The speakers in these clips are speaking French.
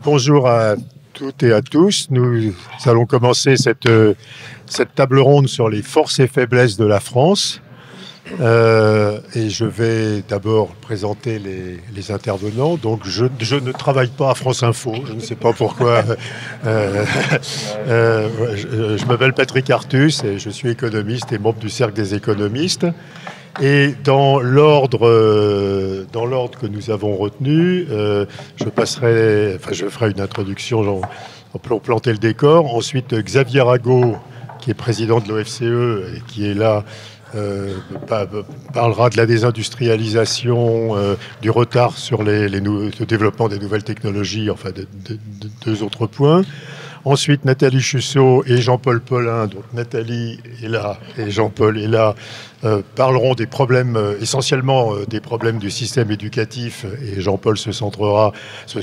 Bonjour à toutes et à tous. Nous allons commencer cette table ronde sur les forces et faiblesses de la France. Et je vais d'abord présenter les intervenants. Donc, je ne travaille pas à France Info. Je ne sais pas pourquoi. Je m'appelle Patrick Artus et je suis économiste et membre du Cercle des économistes. Et dans l'ordre que nous avons retenu, je ferai une introduction pour planter le décor. Ensuite, Xavier Rago, qui est président de l'OFCE et qui est là, parlera de la désindustrialisation, du retard sur le développement des nouvelles technologies, enfin deux autres points. Ensuite, Nathalie Chusseau et Jean-Paul Paulin, donc Nathalie est là et Jean-Paul est là, parleront des problèmes, essentiellement des problèmes du système éducatif, et Jean-Paul se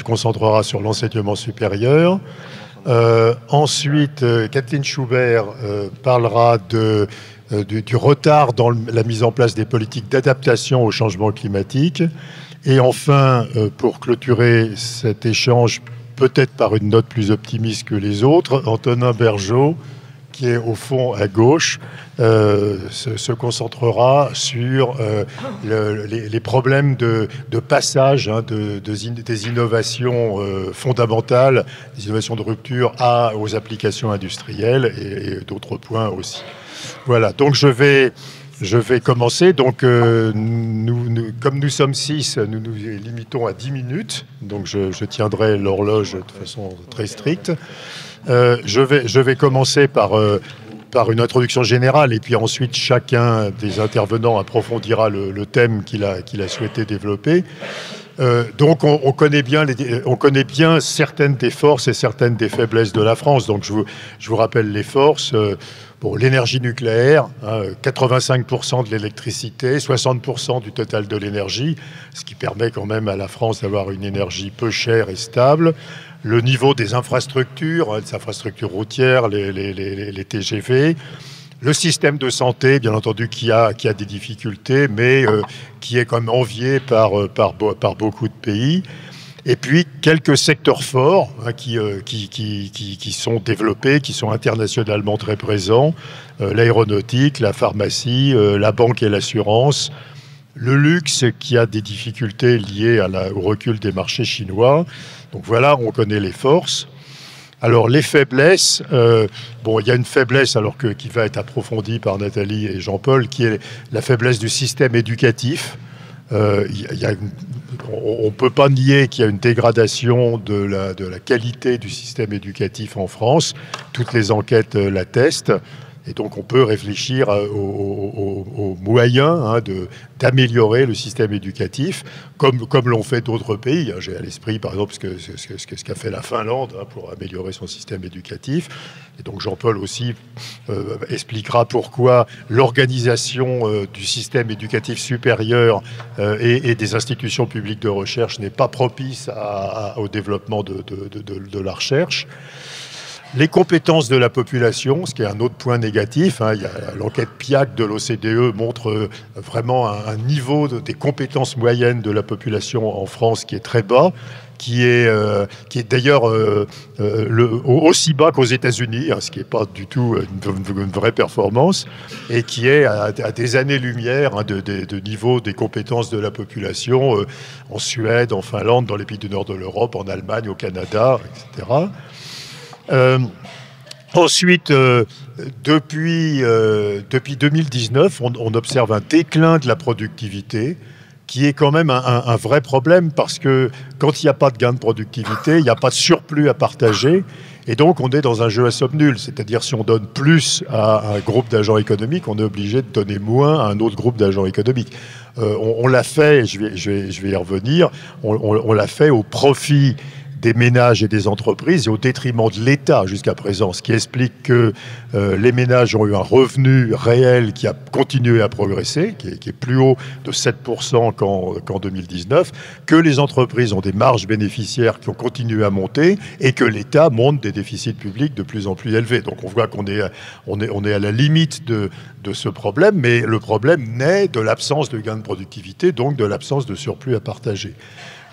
concentrera sur l'enseignement supérieur. Ensuite, Kathleen Schubert parlera du retard dans la mise en place des politiques d'adaptation au changement climatique. Et enfin, pour clôturer cet échange, peut-être par une note plus optimiste que les autres, Antonin Bergeot, qui est au fond à gauche, se concentrera sur les problèmes de passage des innovations fondamentales, des innovations de rupture aux applications industrielles et d'autres points aussi. Voilà, donc je vais commencer. Donc, comme nous sommes 6, nous nous limitons à 10 minutes. Donc, je tiendrai l'horloge de façon très stricte. Je vais commencer par une introduction générale, et puis ensuite, chacun des intervenants approfondira le thème qu'il a souhaité développer. Donc, on connaît bien certaines des forces et certaines des faiblesses de la France. Donc, je vous rappelle les forces. L'énergie nucléaire, 85% de l'électricité, 60% du total de l'énergie, ce qui permet quand même à la France d'avoir une énergie peu chère et stable. Le niveau des infrastructures, des infrastructures routières, les TGV. Le système de santé, bien entendu, qui a des difficultés, mais qui est quand même envié par beaucoup de pays. Et puis, quelques secteurs forts qui sont développés, qui sont internationalement très présents. L'aéronautique, la pharmacie, la banque et l'assurance. Le luxe, qui a des difficultés liées au recul des marchés chinois. Donc voilà, on connaît les forces. Alors, les faiblesses, il y a une faiblesse qui va être approfondie par Nathalie et Jean-Paul, qui est la faiblesse du système éducatif. On ne peut pas nier qu'il y a une dégradation de la qualité du système éducatif en France. Toutes les enquêtes l'attestent. Et donc, on peut réfléchir aux moyens d'améliorer le système éducatif, comme l'ont fait d'autres pays. J'ai à l'esprit, par exemple, ce qu'a fait la Finlande pour améliorer son système éducatif. Et donc, Jean-Paul aussi expliquera pourquoi l'organisation du système éducatif supérieur et des institutions publiques de recherche n'est pas propice au développement de la recherche. Les compétences de la population, ce qui est un autre point négatif. L'enquête PIAC de l'OCDE montre vraiment un niveau des compétences moyennes de la population en France qui est très bas, qui est d'ailleurs aussi bas qu'aux États-Unis, ce qui n'est pas du tout une vraie performance, et qui est à des années-lumière de niveau des compétences de la population en Suède, en Finlande, dans les pays du nord de l'Europe, en Allemagne, au Canada, etc. Ensuite, depuis 2019, on observe un déclin de la productivité qui est quand même un vrai problème, parce que quand il n'y a pas de gain de productivité, il n'y a pas de surplus à partager, et donc on est dans un jeu à somme nulle. C'est-à-dire, si on donne plus à un groupe d'agents économiques, on est obligé de donner moins à un autre groupe d'agents économiques. On l'a fait, je vais y revenir, on l'a fait au profit des ménages et des entreprises et au détriment de l'État jusqu'à présent, ce qui explique que les ménages ont eu un revenu réel qui a continué à progresser, qui est plus haut de 7% qu'en 2019, que les entreprises ont des marges bénéficiaires qui ont continué à monter et que l'État monte des déficits publics de plus en plus élevés. Donc on voit qu'on est à la limite de ce problème, mais le problème naît de l'absence de gain de productivité, donc de l'absence de surplus à partager.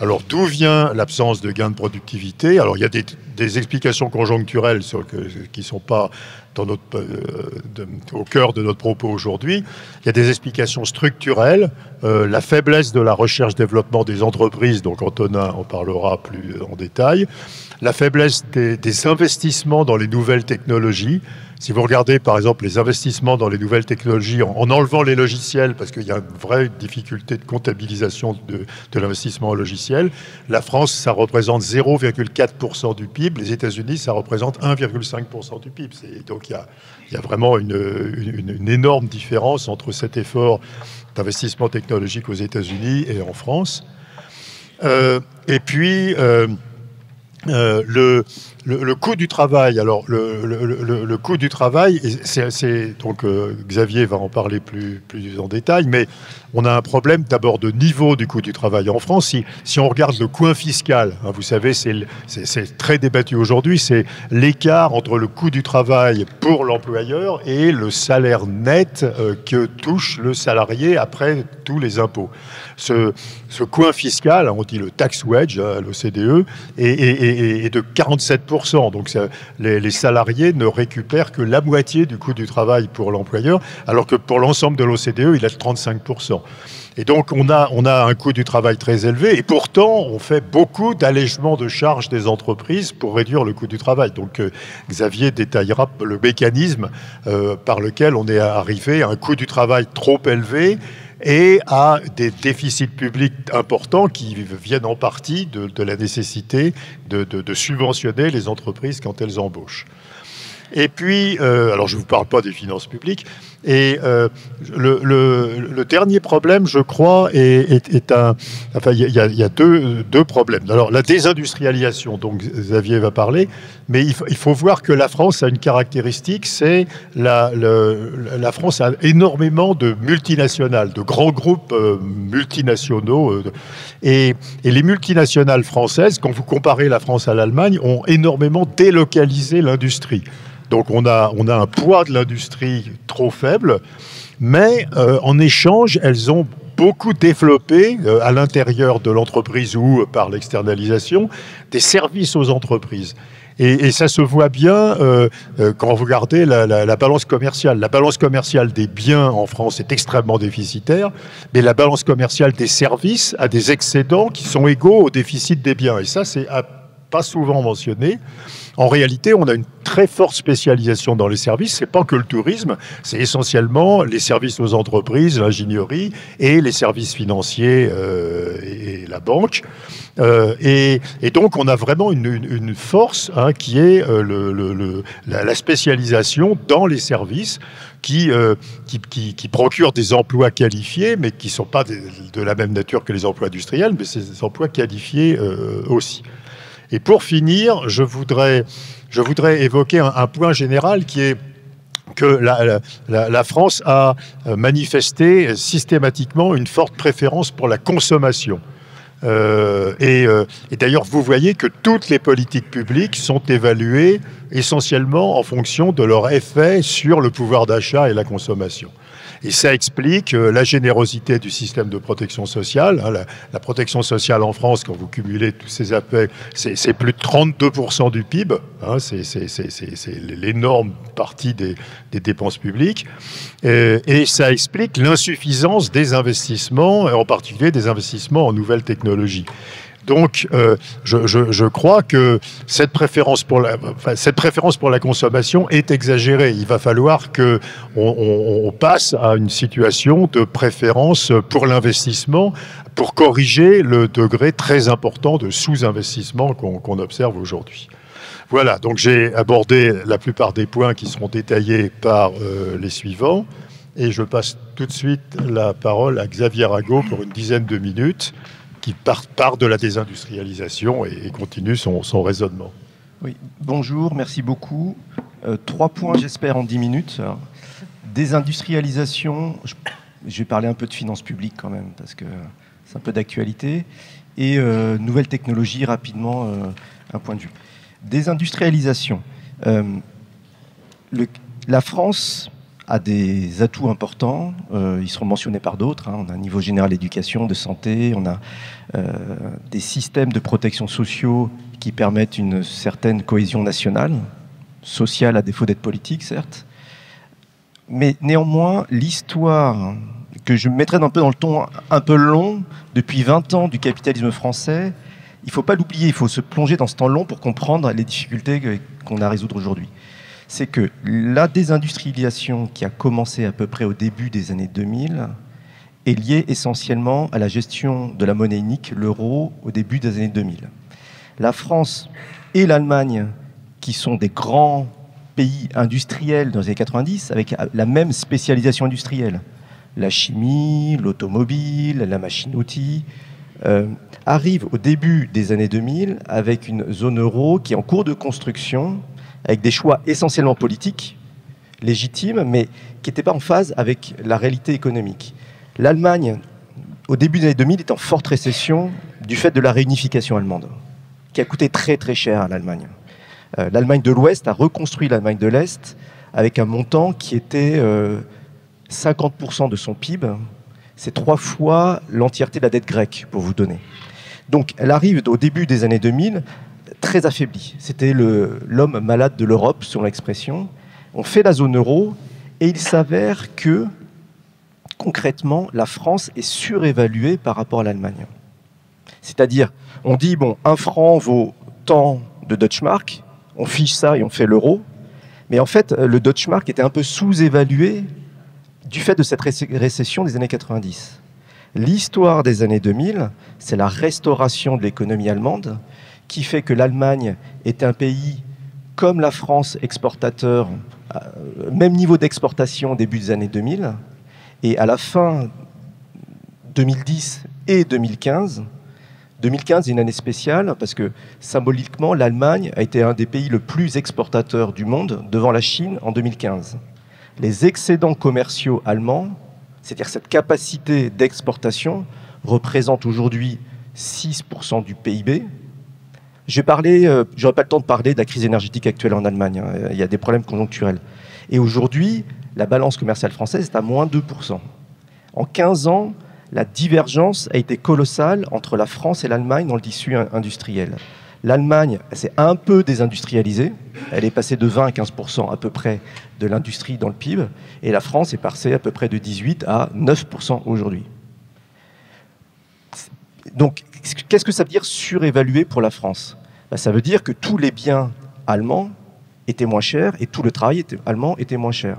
Alors, d'où vient l'absence de gains de productivité? Alors, il y a des explications conjoncturelles qui ne sont pas au cœur de notre propos aujourd'hui. Il y a des explications structurelles, la faiblesse de la recherche-développement des entreprises, donc Antonin en parlera plus en détail, la faiblesse des investissements dans les nouvelles technologies. Si vous regardez, par exemple, les investissements dans les nouvelles technologies, en enlevant les logiciels, parce qu'il y a une vraie difficulté de comptabilisation de l'investissement en logiciel, la France, ça représente 0,4% du PIB, les États-Unis, ça représente 1,5% du PIB. Donc il y a vraiment une énorme différence entre cet effort d'investissement technologique aux États-Unis et en France. Et puis... le coût du travail. Alors, le coût du travail, donc Xavier va en parler plus en détail, mais on a un problème d'abord de niveau du coût du travail en France. Si on regarde le coût fiscal, hein, vous savez, c'est très débattu aujourd'hui, c'est l'écart entre le coût du travail pour l'employeur et le salaire net que touche le salarié après tous les impôts. Ce coût fiscal, on dit le tax wedge à l'OCDE, est de 47%. Donc les salariés ne récupèrent que la moitié du coût du travail pour l'employeur, alors que pour l'ensemble de l'OCDE, il est de 35%. Et donc on a un coût du travail très élevé, et pourtant on fait beaucoup d'allègements de charges des entreprises pour réduire le coût du travail. Donc Xavier détaillera le mécanisme par lequel on est arrivé à un coût du travail trop élevé et à des déficits publics importants qui viennent en partie de la nécessité de subventionner les entreprises quand elles embauchent. Et puis, alors je ne vous parle pas des finances publiques, et le dernier problème, je crois, est un... Enfin, il y a deux problèmes. Alors, la désindustrialisation, dont Xavier va parler, mais il faut voir que la France a une caractéristique, c'est la France a énormément de multinationales, de grands groupes multinationaux, et les multinationales françaises, quand vous comparez la France à l'Allemagne, ont énormément délocalisé l'industrie. Donc on a un poids de l'industrie trop faible, mais en échange, elles ont beaucoup développé à l'intérieur de l'entreprise ou par l'externalisation des services aux entreprises. Et ça se voit bien quand vous regardez la balance commerciale. La balance commerciale des biens en France est extrêmement déficitaire, mais la balance commerciale des services a des excédents qui sont égaux au déficit des biens. Et ça, c'est pas souvent mentionné. En réalité, on a une très forte spécialisation dans les services. C'est pas que le tourisme, c'est essentiellement les services aux entreprises, l'ingénierie et les services financiers et la banque. Et donc, on a vraiment une force qui est la spécialisation dans les services qui procurent des emplois qualifiés, mais qui ne sont pas de la même nature que les emplois industriels, mais c'est des emplois qualifiés aussi. Et pour finir, je voudrais évoquer un point général qui est que la France a manifesté systématiquement une forte préférence pour la consommation. Et d'ailleurs, vous voyez que toutes les politiques publiques sont évaluées essentiellement en fonction de leur effet sur le pouvoir d'achat et la consommation. Et ça explique la générosité du système de protection sociale. La protection sociale en France, quand vous cumulez tous ces aspects, c'est plus de 32% du PIB. C'est l'énorme partie des dépenses publiques. Et ça explique l'insuffisance des investissements, en particulier des investissements en nouvelles technologies. Donc, je crois que cette préférence pour la consommation est exagérée. Il va falloir qu'on passe à une situation de préférence pour l'investissement pour corriger le degré très important de sous-investissement qu'on observe aujourd'hui. Voilà, donc j'ai abordé la plupart des points qui seront détaillés par les suivants. Et je passe tout de suite la parole à Xavier Arago pour une dizaine de minutes, qui part de la désindustrialisation et continue son raisonnement. Oui, bonjour, merci beaucoup. 3 points, j'espère, en 10 minutes. Alors, désindustrialisation, je vais parler un peu de finances publiques quand même, parce que c'est un peu d'actualité. Et nouvelles technologies, rapidement, un point de vue. Désindustrialisation. La France a des atouts importants, ils seront mentionnés par d'autres, hein. On a un niveau général d'éducation, de santé, on a des systèmes de protection sociaux qui permettent une certaine cohésion nationale, sociale à défaut d'être politique, certes. Mais néanmoins, l'histoire que je mettrais un peu dans le ton un peu long, depuis 20 ans du capitalisme français, il ne faut pas l'oublier, il faut se plonger dans ce temps long pour comprendre les difficultés qu'on a à résoudre aujourd'hui. C'est que la désindustrialisation qui a commencé à peu près au début des années 2000 est liée essentiellement à la gestion de la monnaie unique, l'euro, au début des années 2000. La France et l'Allemagne, qui sont des grands pays industriels dans les années 90, avec la même spécialisation industrielle, la chimie, l'automobile, la machine-outil, arrivent au début des années 2000 avec une zone euro qui est en cours de construction, avec des choix essentiellement politiques, légitimes, mais qui n'étaient pas en phase avec la réalité économique. L'Allemagne, au début des années 2000, est en forte récession du fait de la réunification allemande, qui a coûté très très cher à l'Allemagne. L'Allemagne de l'Ouest a reconstruit l'Allemagne de l'Est avec un montant qui était 50% de son PIB. C'est 3 fois l'entièreté de la dette grecque, pour vous donner. Donc elle arrive au début des années 2000 très affaiblie. C'était l'homme malade de l'Europe, selon l'expression. On fait la zone euro et il s'avère que, concrètement, la France est surévaluée par rapport à l'Allemagne. C'est-à-dire, on dit, bon, 1 franc vaut tant de Deutschmark, on fiche ça et on fait l'euro. Mais en fait, le Deutschmark était un peu sous-évalué du fait de cette récession des années 90. L'histoire des années 2000, c'est la restauration de l'économie allemande qui fait que l'Allemagne est un pays comme la France exportateur, même niveau d'exportation au début des années 2000, et à la fin 2010 et 2015 est une année spéciale parce que symboliquement, l'Allemagne a été un des pays le plus exportateur du monde devant la Chine en 2015. Les excédents commerciaux allemands, c'est-à-dire cette capacité d'exportation, représentent aujourd'hui 6% du PIB. J'aurais pas le temps de parler de la crise énergétique actuelle en Allemagne, hein. Il y a des problèmes conjoncturels. Et aujourd'hui, la balance commerciale française est à moins 2%. En 15 ans, la divergence a été colossale entre la France et l'Allemagne dans le tissu industriel. L'Allemagne s'est un peu désindustrialisée. Elle est passée de 20 à 15% à peu près de l'industrie dans le PIB. Et la France est passée à peu près de 18 à 9% aujourd'hui. Donc, qu'est-ce que ça veut dire surévaluer pour la France ? Ça veut dire que tous les biens allemands étaient moins chers et tout le travail allemand était moins cher.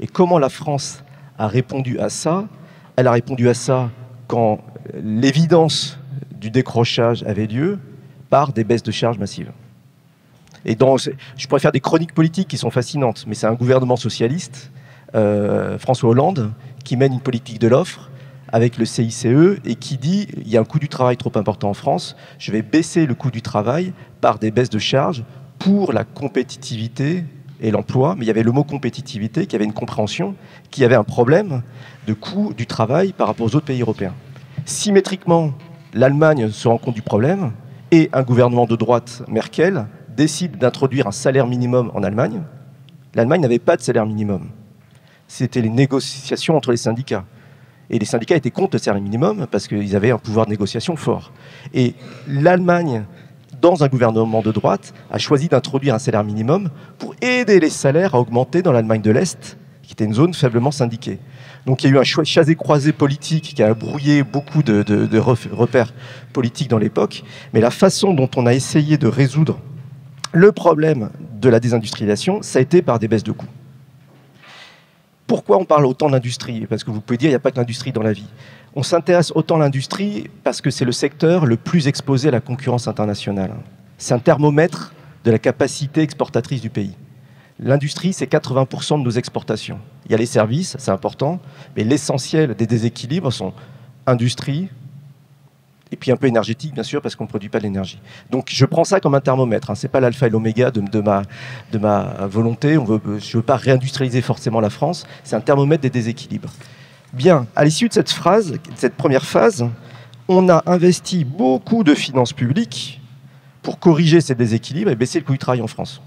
Et comment la France a répondu à ça ? Elle a répondu à ça quand l'évidence du décrochage avait lieu par des baisses de charges massives. Et je pourrais faire des chroniques politiques qui sont fascinantes, mais c'est un gouvernement socialiste, François Hollande, qui mène une politique de l'offre avec le CICE et qui dit il y a un coût du travail trop important en France, je vais baisser le coût du travail par des baisses de charges pour la compétitivité et l'emploi. Mais il y avait le mot compétitivité qui avait une compréhension, qui avait un problème de coût du travail par rapport aux autres pays européens. Symétriquement, l'Allemagne se rend compte du problème et un gouvernement de droite, Merkel, décide d'introduire un salaire minimum en Allemagne. L'Allemagne n'avait pas de salaire minimum. C'était les négociations entre les syndicats. Et les syndicats étaient contre le salaire minimum parce qu'ils avaient un pouvoir de négociation fort. Et l'Allemagne, dans un gouvernement de droite, a choisi d'introduire un salaire minimum pour aider les salaires à augmenter dans l'Allemagne de l'Est, qui était une zone faiblement syndiquée. Donc il y a eu un chassé-croisé politique qui a brouillé beaucoup de repères politiques dans l'époque. Mais la façon dont on a essayé de résoudre le problème de la désindustrialisation, ça a été par des baisses de coûts. Pourquoi on parle autant d'industrie ? Parce que vous pouvez dire qu'il n'y a pas que l'industrie dans la vie. On s'intéresse autant à l'industrie parce que c'est le secteur le plus exposé à la concurrence internationale. C'est un thermomètre de la capacité exportatrice du pays. L'industrie, c'est 80% de nos exportations. Il y a les services, c'est important, mais l'essentiel des déséquilibres sont industrie, et puis un peu énergétique, bien sûr, parce qu'on ne produit pas de l'énergie. Donc je prends ça comme un thermomètre, hein. Ce n'est pas l'alpha et l'oméga de ma volonté. Je ne veux pas réindustrialiser forcément la France. C'est un thermomètre des déséquilibres. Bien, à l'issue de cette première phase, on a investi beaucoup de finances publiques pour corriger ces déséquilibres et baisser le coût du travail en France.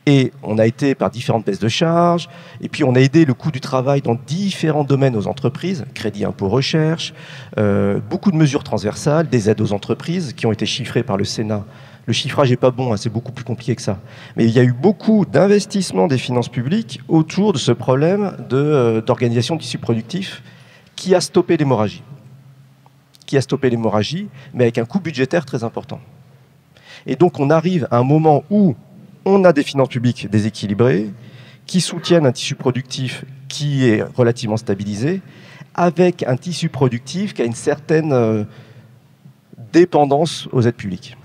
Et on a été par différentes baisses de charges, et puis on a aidé le coût du travail dans différents domaines aux entreprises, crédit impôt recherche, beaucoup de mesures transversales, des aides aux entreprises qui ont été chiffrées par le Sénat. Le chiffrage n'est pas bon, hein, c'est beaucoup plus compliqué que ça. Mais il y a eu beaucoup d'investissements des finances publiques autour de ce problème d'organisation de tissu productif qui a stoppé l'hémorragie. Mais avec un coût budgétaire très important. Et donc on arrive à un moment où on a des finances publiques déséquilibrées, qui soutiennent un tissu productif qui est relativement stabilisé, avec un tissu productif qui a une certaine dépendance aux aides publiques.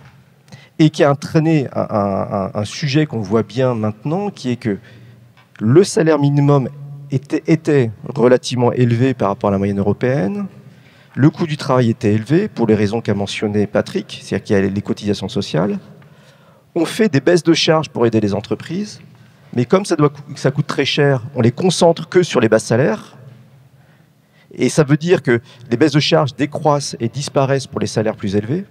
Et qui a entraîné un sujet qu'on voit bien maintenant, qui est que le salaire minimum était relativement élevé par rapport à la moyenne européenne, le coût du travail était élevé, pour les raisons qu'a mentionné Patrick, c'est-à-dire qu'il y a les cotisations sociales. On fait des baisses de charges pour aider les entreprises, mais comme ça coûte très cher, on les concentre que sur les bas salaires. Et ça veut dire que les baisses de charges décroissent et disparaissent pour les salaires plus élevés.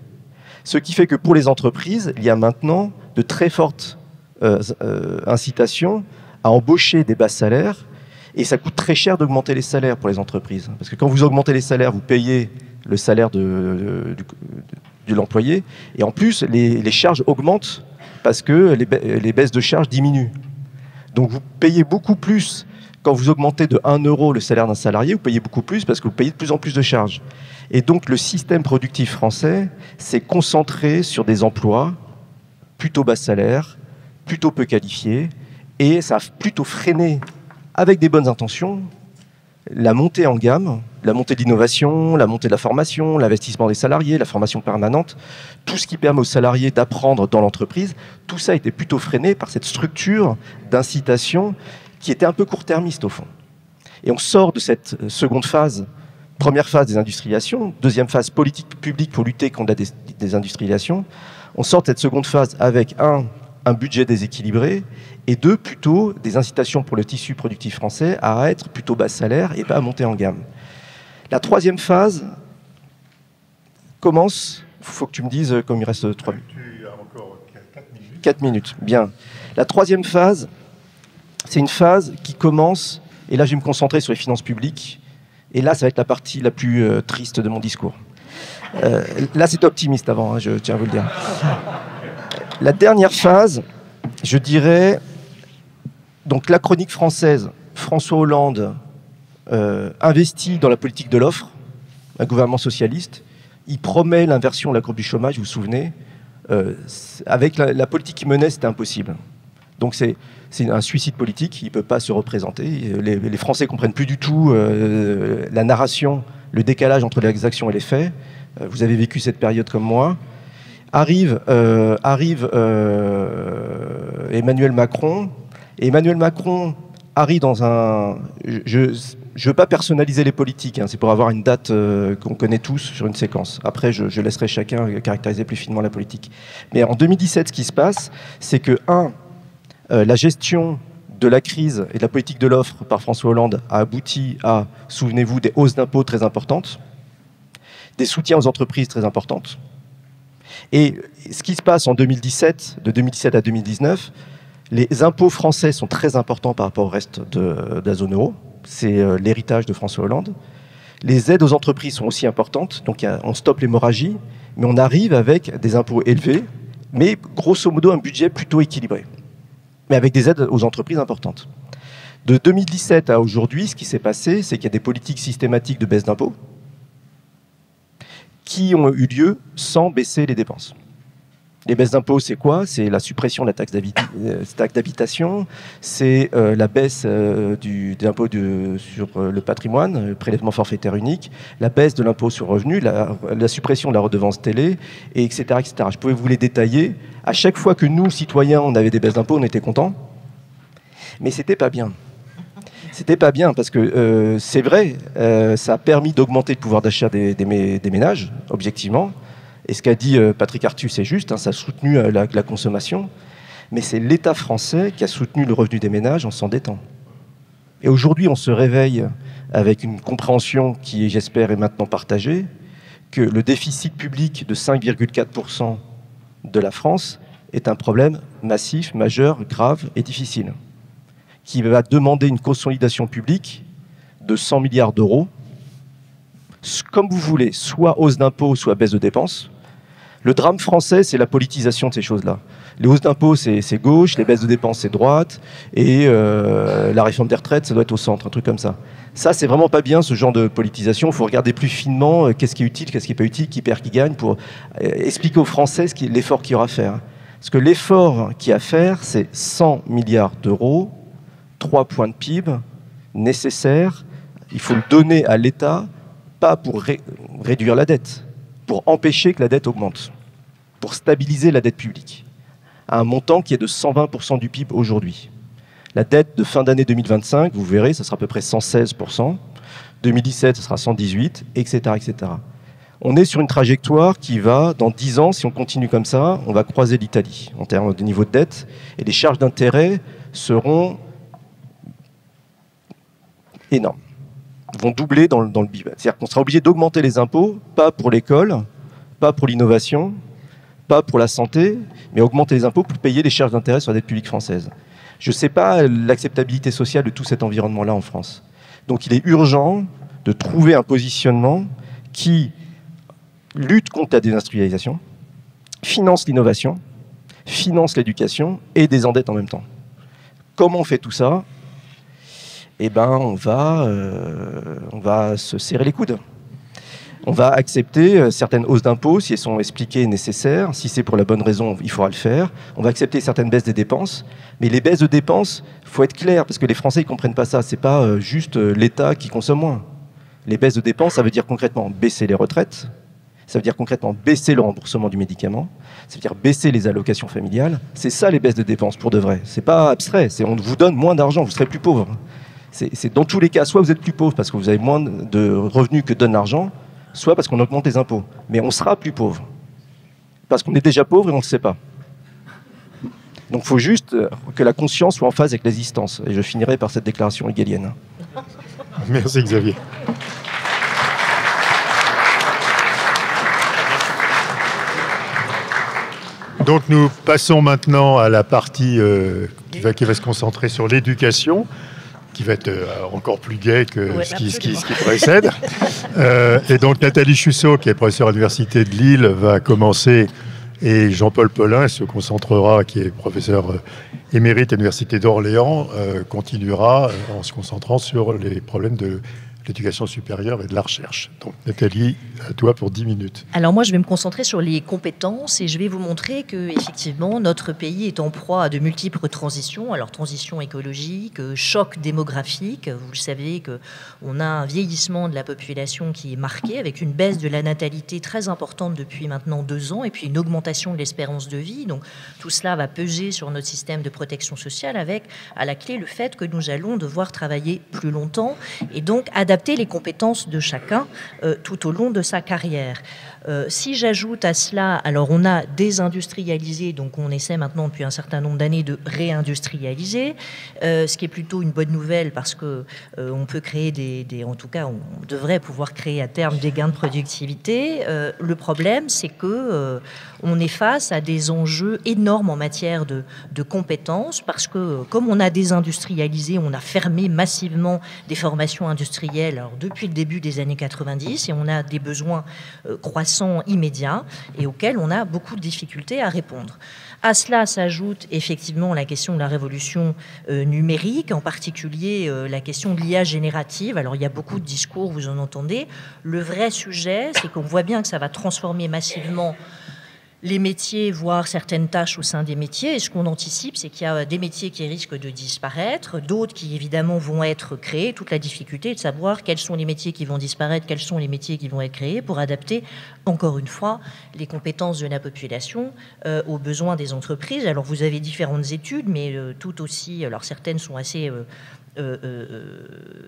Ce qui fait que pour les entreprises, il y a maintenant de très fortes incitations à embaucher des bas salaires. Et ça coûte très cher d'augmenter les salaires pour les entreprises. Parce que quand vous augmentez les salaires, vous payez le salaire de l'employé. Et en plus, les charges augmentent parce que les baisses de charges diminuent. Donc vous payez beaucoup plus. Quand vous augmentez de 1 euro le salaire d'un salarié, vous payez beaucoup plus parce que vous payez de plus en plus de charges. Et donc le système productif français s'est concentré sur des emplois plutôt bas salaires, plutôt peu qualifiés, et ça a plutôt freiné, avec des bonnes intentions, la montée en gamme, la montée de l'innovation, la montée de la formation, l'investissement des salariés, la formation permanente, tout ce qui permet aux salariés d'apprendre dans l'entreprise, tout ça a été plutôt freiné par cette structure d'incitation qui était un peu court-termiste au fond. Et on sort de cette seconde phase, première phase des industrialisations, deuxième phase politique publique pour lutter contre la désindustrialisation. On sort de cette seconde phase avec un budget déséquilibré et deux, plutôt des incitations pour le tissu productif français à être plutôt bas salaire et pas à monter en gamme. La troisième phase commence, il faut que tu me dises, comme il reste 3 minutes. Tu as encore 4 minutes. 4 minutes, bien. La troisième phase, c'est une phase qui commence, et là je vais me concentrer sur les finances publiques, et là ça va être la partie la plus triste de mon discours. Là c'est optimiste avant, hein, je tiens à vous le dire. La dernière phase, je dirais, donc la chronique française, François Hollande investit dans la politique de l'offre, un gouvernement socialiste, il promet l'inversion de la courbe du chômage, vous vous souvenez, avec la politique qu'il menait, c'était impossible. Donc c'est un suicide politique, il ne peut pas se représenter. Les Français ne comprennent plus du tout la narration, le décalage entre les actions et les faits. Vous avez vécu cette période comme moi. Arrive Emmanuel Macron. Et Emmanuel Macron arrive dans un... Je ne veux pas personnaliser les politiques, hein, c'est pour avoir une date qu'on connaît tous sur une séquence. Après, je laisserai chacun caractériser plus finement la politique. Mais en 2017, ce qui se passe, c'est que, la gestion de la crise et de la politique de l'offre par François Hollande a abouti à, souvenez-vous, des hausses d'impôts très importantes, des soutiens aux entreprises très importantes. Et ce qui se passe en 2017, de 2017 à 2019, les impôts français sont très importants par rapport au reste de la zone euro. C'est l'héritage de François Hollande. Les aides aux entreprises sont aussi importantes, donc on stoppe l'hémorragie, mais on arrive avec des impôts élevés, mais grosso modo un budget plutôt équilibré, mais avec des aides aux entreprises importantes. De 2017 à aujourd'hui, ce qui s'est passé, c'est qu'il y a des politiques systématiques de baisse d'impôts qui ont eu lieu sans baisser les dépenses. Les baisses d'impôts, c'est quoi? C'est la suppression de la taxe d'habitation, c'est la baisse des impôts sur le patrimoine, le prélèvement forfaitaire unique, la baisse de l'impôt sur le revenu, la suppression de la redevance télé, et etc., etc. Je pouvais vous les détailler. À chaque fois que nous, citoyens, on avait des baisses d'impôts, on était contents. Mais c'était pas bien. C'était pas bien parce que c'est vrai, ça a permis d'augmenter le pouvoir d'achat des ménages, objectivement. Et ce qu'a dit Patrick Artus, c'est juste, hein, ça a soutenu la consommation. Mais c'est l'État français qui a soutenu le revenu des ménages en s'endettant. Et aujourd'hui, on se réveille avec une compréhension qui, j'espère, est maintenant partagée, que le déficit public de 5,4% de la France est un problème massif, majeur, grave et difficile, qui va demander une consolidation publique de 100 milliards d'euros, comme vous voulez, soit hausse d'impôts, soit baisse de dépenses. Le drame français, c'est la politisation de ces choses-là. Les hausses d'impôts, c'est gauche, les baisses de dépenses, c'est droite, et la réforme des retraites, ça doit être au centre, un truc comme ça. Ça, c'est vraiment pas bien, ce genre de politisation. Il faut regarder plus finement qu'est-ce qui est utile, qu'est-ce qui n'est pas utile, qui perd, qui gagne, pour expliquer aux Français l'effort qu'il y aura à faire. Parce que l'effort qu'il y a à faire, c'est 100 milliards d'euros, 3 points de PIB nécessaires. Il faut le donner à l'État, pas pour réduire la dette, pour empêcher que la dette augmente, pour stabiliser la dette publique, à un montant qui est de 120% du PIB aujourd'hui. La dette de fin d'année 2025, vous verrez, ça sera à peu près 116%, 2017, ce sera 118%, etc., etc. On est sur une trajectoire qui va, dans 10 ans, si on continue comme ça, on va croiser l'Italie en termes de niveau de dette, et les charges d'intérêt seront énormes, vont doubler dans le BIB. C'est-à-dire qu'on sera obligé d'augmenter les impôts, pas pour l'école, pas pour l'innovation, pas pour la santé, mais augmenter les impôts pour payer les charges d'intérêt sur la dette publique française. Je ne sais pas l'acceptabilité sociale de tout cet environnement-là en France. Donc il est urgent de trouver un positionnement qui lutte contre la désindustrialisation, finance l'innovation, finance l'éducation et désendette en même temps. Comment on fait tout ça ? Eh ben, on va se serrer les coudes. On va accepter certaines hausses d'impôts si elles sont expliquées et nécessaires. Si c'est pour la bonne raison, il faudra le faire. On va accepter certaines baisses des dépenses. Mais les baisses de dépenses, il faut être clair, parce que les Français ne comprennent pas ça. Ce n'est pas juste l'État qui consomme moins. Les baisses de dépenses, ça veut dire concrètement baisser les retraites. Ça veut dire concrètement baisser le remboursement du médicament. Ça veut dire baisser les allocations familiales. C'est ça les baisses de dépenses pour de vrai. Ce n'est pas abstrait. On vous donne moins d'argent, vous serez plus pauvre. C'est dans tous les cas, soit vous êtes plus pauvre parce que vous avez moins de revenus que donne l'argent, soit parce qu'on augmente les impôts. Mais on sera plus pauvre. Parce qu'on est déjà pauvre et on ne le sait pas. Donc il faut juste que la conscience soit en phase avec l'existence. Et je finirai par cette déclaration hegelienne. Merci Xavier. Donc nous passons maintenant à la partie qui va se concentrer sur l'éducation, qui va être encore plus gai que ce qui précède. Et donc Nathalie Chusseau, qui est professeure à l'Université de Lille, va commencer, et Jean-Paul Paulin se concentrera, qui est professeur émérite à l'Université d'Orléans, continuera en se concentrant sur les problèmes de l'éducation supérieure et de la recherche. Donc Nathalie, à toi pour 10 minutes. Alors moi, je vais me concentrer sur les compétences et je vais vous montrer que effectivement notre pays est en proie à de multiples transitions. Alors transition écologique, choc démographique. Vous le savez qu'on a un vieillissement de la population qui est marqué avec une baisse de la natalité très importante depuis maintenant 2 ans et puis une augmentation de l'espérance de vie. Donc tout cela va peser sur notre système de protection sociale avec à la clé le fait que nous allons devoir travailler plus longtemps et donc adapter les compétences de chacun tout au long de sa carrière. Si j'ajoute à cela, alors on a désindustrialisé, donc on essaie maintenant depuis un certain nombre d'années de réindustrialiser, ce qui est plutôt une bonne nouvelle parce que on peut créer en tout cas on devrait pouvoir créer à terme des gains de productivité. Le problème c'est que on est face à des enjeux énormes en matière de compétences parce que comme on a désindustrialisé, on a fermé massivement des formations industrielles alors, depuis le début des années 90 et on a des besoins croissants immédiats et auxquels on a beaucoup de difficultés à répondre. À cela s'ajoute effectivement la question de la révolution numérique, en particulier la question de l'IA générative. Alors il y a beaucoup de discours, vous en entendez. Le vrai sujet, c'est qu'on voit bien que ça va transformer massivement les métiers, voire certaines tâches au sein des métiers. Et ce qu'on anticipe, c'est qu'il y a des métiers qui risquent de disparaître, d'autres qui évidemment vont être créés. Toute la difficulté est de savoir quels sont les métiers qui vont disparaître, quels sont les métiers qui vont être créés pour adapter, encore une fois, les compétences de la population aux besoins des entreprises. Alors vous avez différentes études, mais tout aussi, alors certaines sont assez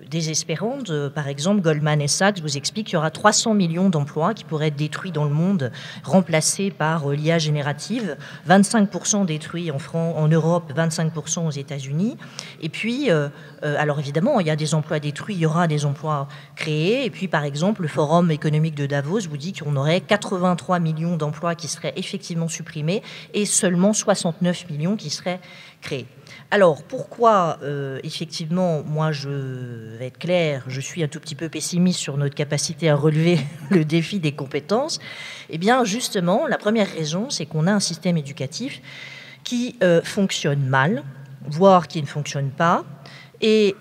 désespérantes. Par exemple, Goldman Sachs vous explique qu'il y aura 300 millions d'emplois qui pourraient être détruits dans le monde, remplacés par l'IA générative, 25% détruits en Europe, 25% aux États-Unis. Et puis, alors évidemment, il y a des emplois détruits, il y aura des emplois créés. Et puis, par exemple, le Forum économique de Davos vous dit qu'on aurait 83 millions d'emplois qui seraient effectivement supprimés et seulement 69 millions qui seraient créés. Alors, pourquoi, effectivement, moi, je vais être clair, je suis un tout petit peu pessimiste sur notre capacité à relever le défi des compétences? Eh bien, justement, la première raison, c'est qu'on a un système éducatif qui fonctionne mal, voire qui ne fonctionne pas. Et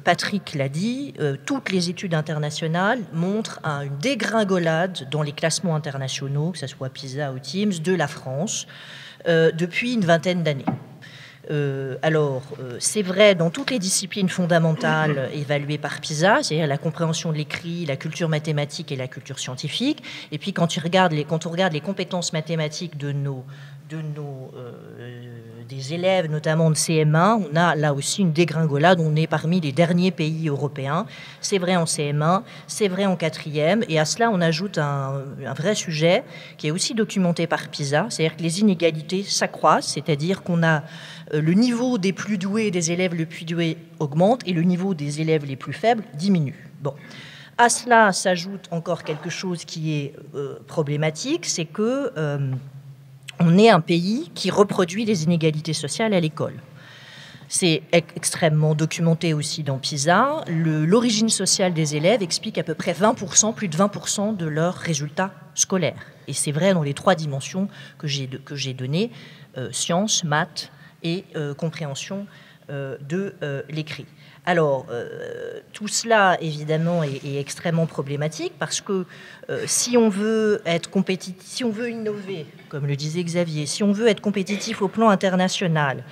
Patrick l'a dit, toutes les études internationales montrent une dégringolade dans les classements internationaux, que ce soit PISA ou TIMSS, de la France depuis une vingtaine d'années. Alors, c'est vrai dans toutes les disciplines fondamentales évaluées par PISA, c'est-à-dire la compréhension de l'écrit, la culture mathématique et la culture scientifique. Et puis, quand on regarde les compétences mathématiques des élèves, notamment de CM1, on a là aussi une dégringolade. On est parmi les derniers pays européens. C'est vrai en CM1, c'est vrai en 4e. Et à cela, on ajoute un vrai sujet qui est aussi documenté par PISA, c'est-à-dire que les inégalités s'accroissent, c'est-à-dire qu'on a le niveau des plus doués, des élèves les plus doués augmente et le niveau des élèves les plus faibles diminue. Bon. À cela s'ajoute encore quelque chose qui est problématique, c'est que on est un pays qui reproduit les inégalités sociales à l'école. C'est extrêmement documenté aussi dans PISA. L'origine sociale des élèves explique à peu près 20%, plus de 20% de leurs résultats scolaires. Et c'est vrai dans les 3 dimensions que j'ai données, sciences, maths et compréhension de l'écrit. Alors, tout cela, évidemment, est extrêmement problématique parce que si on veut être compétitif, si on veut innover, comme le disait Xavier, si on veut être compétitif au plan international,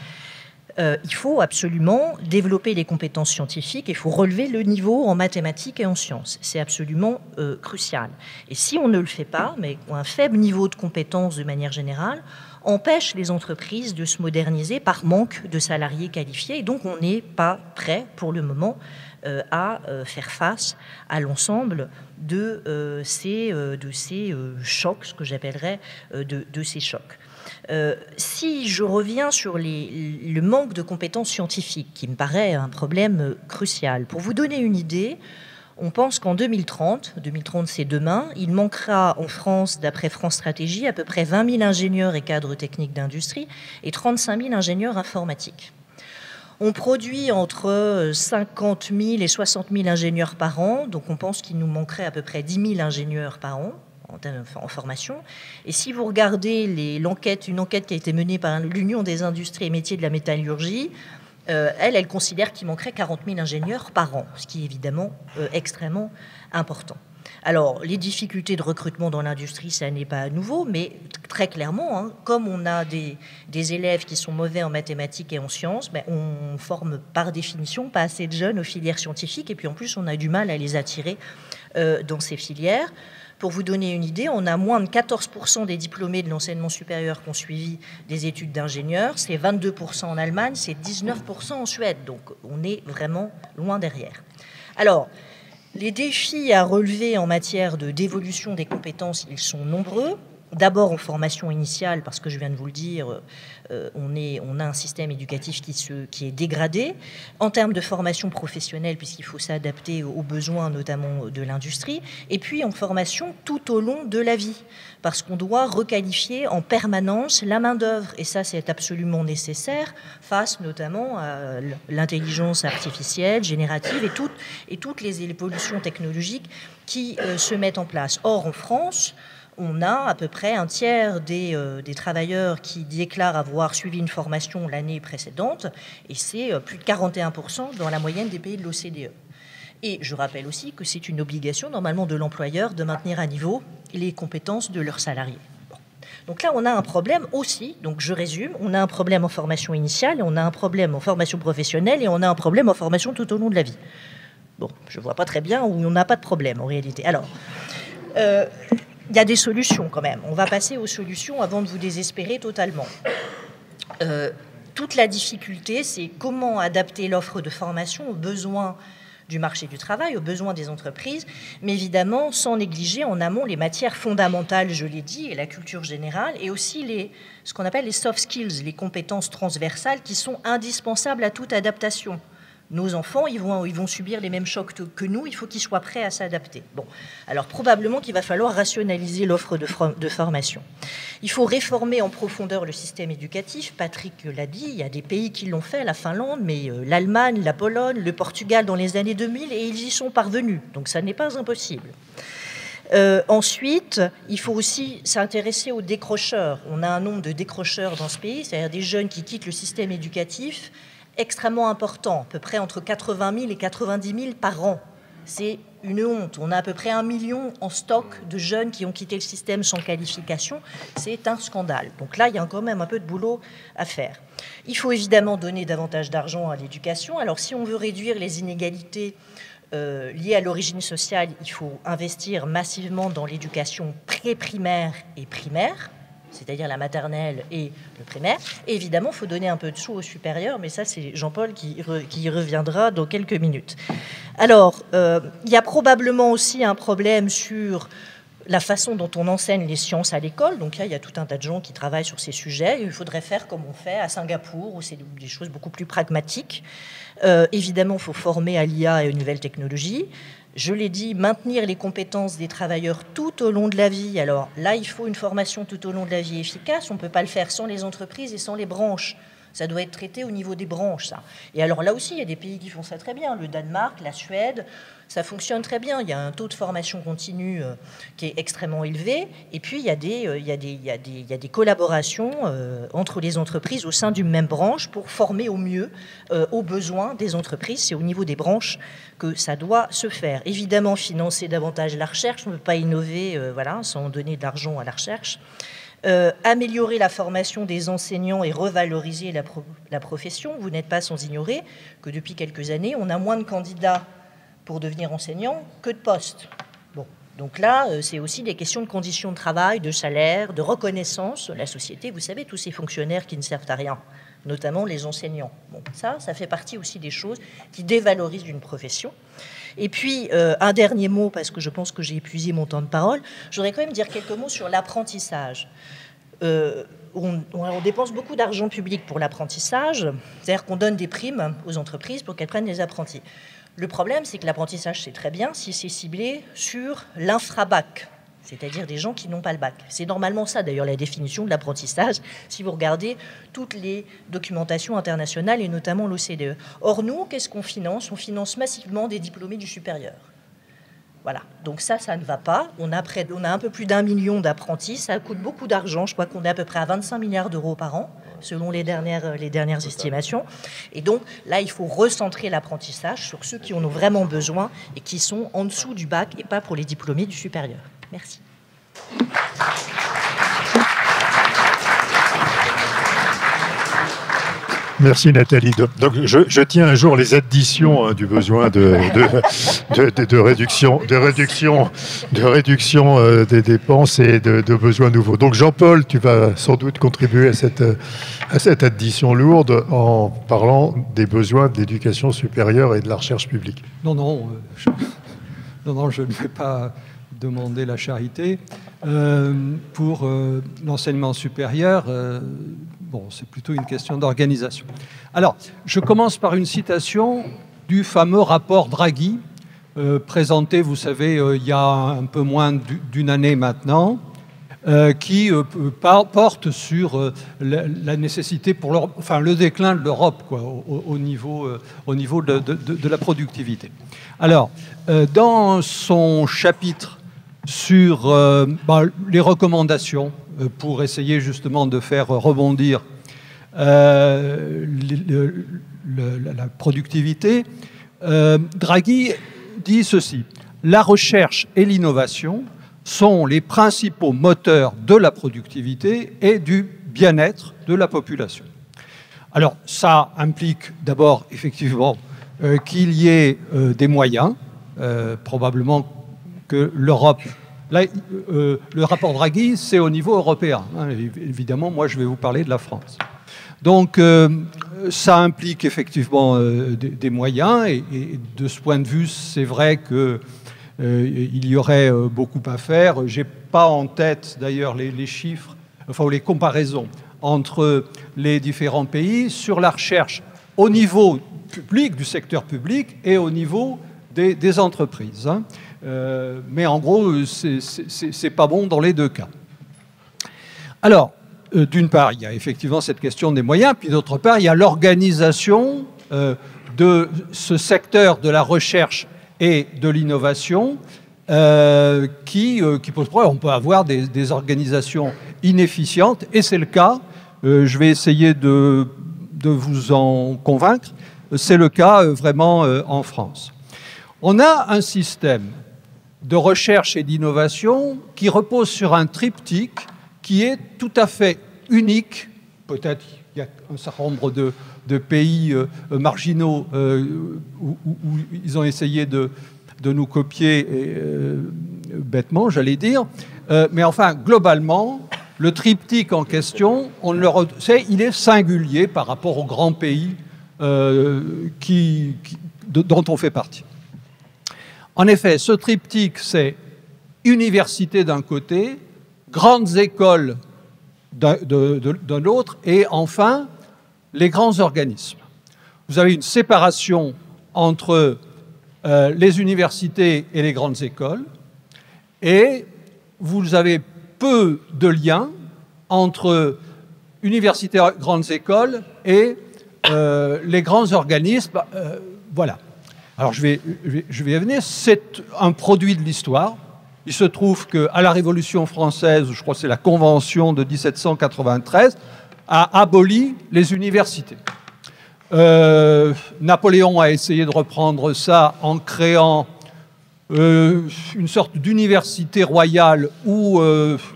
il faut absolument développer les compétences scientifiques, il faut relever le niveau en mathématiques et en sciences. C'est absolument crucial. Et si on ne le fait pas, mais un faible niveau de compétences de manière générale, empêche les entreprises de se moderniser par manque de salariés qualifiés. Et donc, on n'est pas prêt pour le moment à faire face à l'ensemble de ces chocs, ce que j'appellerais de ces chocs. Si je reviens sur le manque de compétences scientifiques, qui me paraît un problème crucial, pour vous donner une idée, on pense qu'en 2030 c'est demain, il manquera en France, d'après France Stratégie, à peu près 20 000 ingénieurs et cadres techniques d'industrie et 35 000 ingénieurs informatiques. On produit entre 50 000 et 60 000 ingénieurs par an, donc on pense qu'il nous manquerait à peu près 10 000 ingénieurs par an en formation. Et si vous regardez une enquête qui a été menée par l'Union des industries et métiers de la métallurgie, elle considère qu'il manquerait 40 000 ingénieurs par an, ce qui est évidemment extrêmement important. Alors, les difficultés de recrutement dans l'industrie, ça n'est pas nouveau, mais très clairement, comme on a des élèves qui sont mauvais en mathématiques et en sciences, on forme par définition pas assez de jeunes aux filières scientifiques, et puis en plus, on a du mal à les attirer dans ces filières. Pour vous donner une idée, on a moins de 14% des diplômés de l'enseignement supérieur qui ont suivi des études d'ingénieur, c'est 22% en Allemagne, c'est 19% en Suède, donc on est vraiment loin derrière. Alors, les défis à relever en matière d'évolution des compétences, ils sont nombreux. D'abord en formation initiale, parce que je viens de vous le dire, on a un système éducatif qui est dégradé. En termes de formation professionnelle, puisqu'il faut s'adapter aux besoins notamment de l'industrie. Et puis en formation tout au long de la vie, parce qu'on doit requalifier en permanence la main-d'œuvre. Et ça, c'est absolument nécessaire face notamment à l'intelligence artificielle, générative et toutes les évolutions technologiques qui se mettent en place. Or, en France, on a à peu près un tiers des travailleurs qui déclarent avoir suivi une formation l'année précédente, et c'est plus de 41% dans la moyenne des pays de l'OCDE. Et je rappelle aussi que c'est une obligation normalement de l'employeur de maintenir à niveau les compétences de leurs salariés. Bon. Donc là, on a un problème aussi, donc je résume, on a un problème en formation initiale, on a un problème en formation professionnelle, et on a un problème en formation tout au long de la vie. Bon, je ne vois pas très bien où on n'a pas de problème en réalité. Alors, il y a des solutions quand même. On va passer aux solutions avant de vous désespérer totalement. toute la difficulté, c'est comment adapter l'offre de formation aux besoins du marché du travail, aux besoins des entreprises, mais évidemment sans négliger en amont les matières fondamentales, je l'ai dit, et la culture générale, et aussi ce qu'on appelle les soft skills, les compétences transversales qui sont indispensables à toute adaptation. Nos enfants, ils vont subir les mêmes chocs que nous, il faut qu'ils soient prêts à s'adapter. Bon, alors probablement qu'il va falloir rationaliser l'offre de formation. Il faut réformer en profondeur le système éducatif, Patrick l'a dit, il y a des pays qui l'ont fait, la Finlande, mais l'Allemagne, la Pologne, le Portugal dans les années 2000, et ils y sont parvenus, donc ça n'est pas impossible. Ensuite, il faut aussi s'intéresser aux décrocheurs. On a un nombre de décrocheurs dans ce pays, c'est-à-dire des jeunes qui quittent le système éducatif, extrêmement important, à peu près entre 80 000 et 90 000 par an. C'est une honte. On a à peu près 1 million en stock de jeunes qui ont quitté le système sans qualification. C'est un scandale. Donc là, il y a quand même un peu de boulot à faire. Il faut évidemment donner davantage d'argent à l'éducation. Alors, si on veut réduire les inégalités liées à l'origine sociale, il faut investir massivement dans l'éducation pré-primaire et primaire, c'est-à-dire la maternelle et le primaire. Et évidemment, il faut donner un peu de sous au supérieur, mais ça, c'est Jean-Paul qui y reviendra dans quelques minutes. Alors, il y a probablement aussi un problème sur la façon dont on enseigne les sciences à l'école. Donc là, il y a tout un tas de gens qui travaillent sur ces sujets. Il faudrait faire comme on fait à Singapour, où c'est des choses beaucoup plus pragmatiques. Évidemment, il faut former à l'IA et aux nouvelles technologies. Je l'ai dit, maintenir les compétences des travailleurs tout au long de la vie. Alors là, il faut une formation tout au long de la vie efficace. On ne peut pas le faire sans les entreprises et sans les branches. Ça doit être traité au niveau des branches, ça. Et alors là aussi, il y a des pays qui font ça très bien. Le Danemark, la Suède, ça fonctionne très bien. Il y a un taux de formation continue qui est extrêmement élevé. Et puis, il y a des collaborations entre les entreprises au sein d'une même branche pour former au mieux aux besoins des entreprises. C'est au niveau des branches que ça doit se faire. Évidemment, financer davantage la recherche. On ne peut pas innover sans donner de l'argent à la recherche. Améliorer la formation des enseignants et revaloriser la profession. Vous n'êtes pas sans ignorer que depuis quelques années, on a moins de candidats pour devenir enseignant que de postes. Bon, donc là, c'est aussi des questions de conditions de travail, de salaire, de reconnaissance. La société, vous savez, tous ces fonctionnaires qui ne servent à rien, notamment les enseignants. Bon, ça fait partie aussi des choses qui dévalorisent une profession. Et puis, un dernier mot, parce que je pense que j'ai épuisé mon temps de parole, je voudrais quand même dire quelques mots sur l'apprentissage. On dépense beaucoup d'argent public pour l'apprentissage, c'est-à-dire qu'on donne des primes aux entreprises pour qu'elles prennent des apprentis. Le problème, c'est que l'apprentissage, c'est très bien si c'est ciblé sur l'infrabac, c'est-à-dire des gens qui n'ont pas le bac. C'est normalement ça, d'ailleurs, la définition de l'apprentissage, si vous regardez toutes les documentations internationales, et notamment l'OCDE. Or, nous, qu'est-ce qu'on finance? On finance massivement des diplômés du supérieur. Voilà, donc ça ne va pas. On a un peu plus d'1 million d'apprentis, ça coûte beaucoup d'argent, je crois qu'on est à peu près à 25 milliards d'euros par an, selon les dernières estimations. Et donc, là, il faut recentrer l'apprentissage sur ceux qui en ont vraiment besoin et qui sont en dessous du bac et pas pour les diplômés du supérieur. Merci. Merci Nathalie. Donc je tiens un jour les additions du besoin de réduction des dépenses et de besoins nouveaux. Donc Jean-Paul, tu vas sans doute contribuer à cette addition lourde en parlant des besoins de l'éducation supérieure et de la recherche publique. Non, je ne vais pas demander la charité. Pour l'enseignement supérieur, c'est plutôt une question d'organisation. Alors, je commence par une citation du fameux rapport Draghi, présenté, vous savez, il y a un peu moins d'une année maintenant, qui porte sur la nécessité le déclin de l'Europe au niveau de la productivité. Alors, dans son chapitre sur les recommandations pour essayer justement de faire rebondir la productivité, Draghi dit ceci: la recherche et l'innovation sont les principaux moteurs de la productivité et du bien-être de la population. Alors, ça implique d'abord, effectivement, qu'il y ait des moyens, probablement que l'Europe... Là, le rapport Draghi, c'est au niveau européen. Évidemment, moi, je vais vous parler de la France. Donc, ça implique effectivement des moyens, et de ce point de vue, c'est vrai qu'il y aurait beaucoup à faire. Je n'ai pas en tête d'ailleurs les chiffres, enfin les comparaisons entre les différents pays sur la recherche au niveau public, du secteur public, et au niveau des entreprises. Hein. Mais en gros, c'est pas bon dans les deux cas. Alors, d'une part, il y a effectivement cette question des moyens, puis d'autre part, il y a l'organisation de ce secteur de la recherche et de l'innovation qui pose problème. On peut avoir des organisations inefficientes, et c'est le cas. Je vais essayer de vous en convaincre. C'est le cas vraiment en France. On a un système de recherche et d'innovation qui repose sur un triptyque qui est tout à fait unique. Peut-être il y a un certain nombre de pays marginaux où ils ont essayé de nous copier bêtement, j'allais dire. Mais enfin, globalement, le triptyque en question, il est singulier par rapport aux grands pays dont on fait partie. En effet, ce triptyque, c'est université d'un côté, grandes écoles de l'autre, et enfin, les grands organismes. Vous avez une séparation entre les universités et les grandes écoles, et vous avez peu de liens entre universités, grandes écoles et les grands organismes. Voilà. Alors, je vais y venir. C'est un produit de l'histoire. Il se trouve qu'à la Révolution française, je crois que c'est la Convention de 1793, a aboli les universités. Napoléon a essayé de reprendre ça en créant une sorte d'université royale ou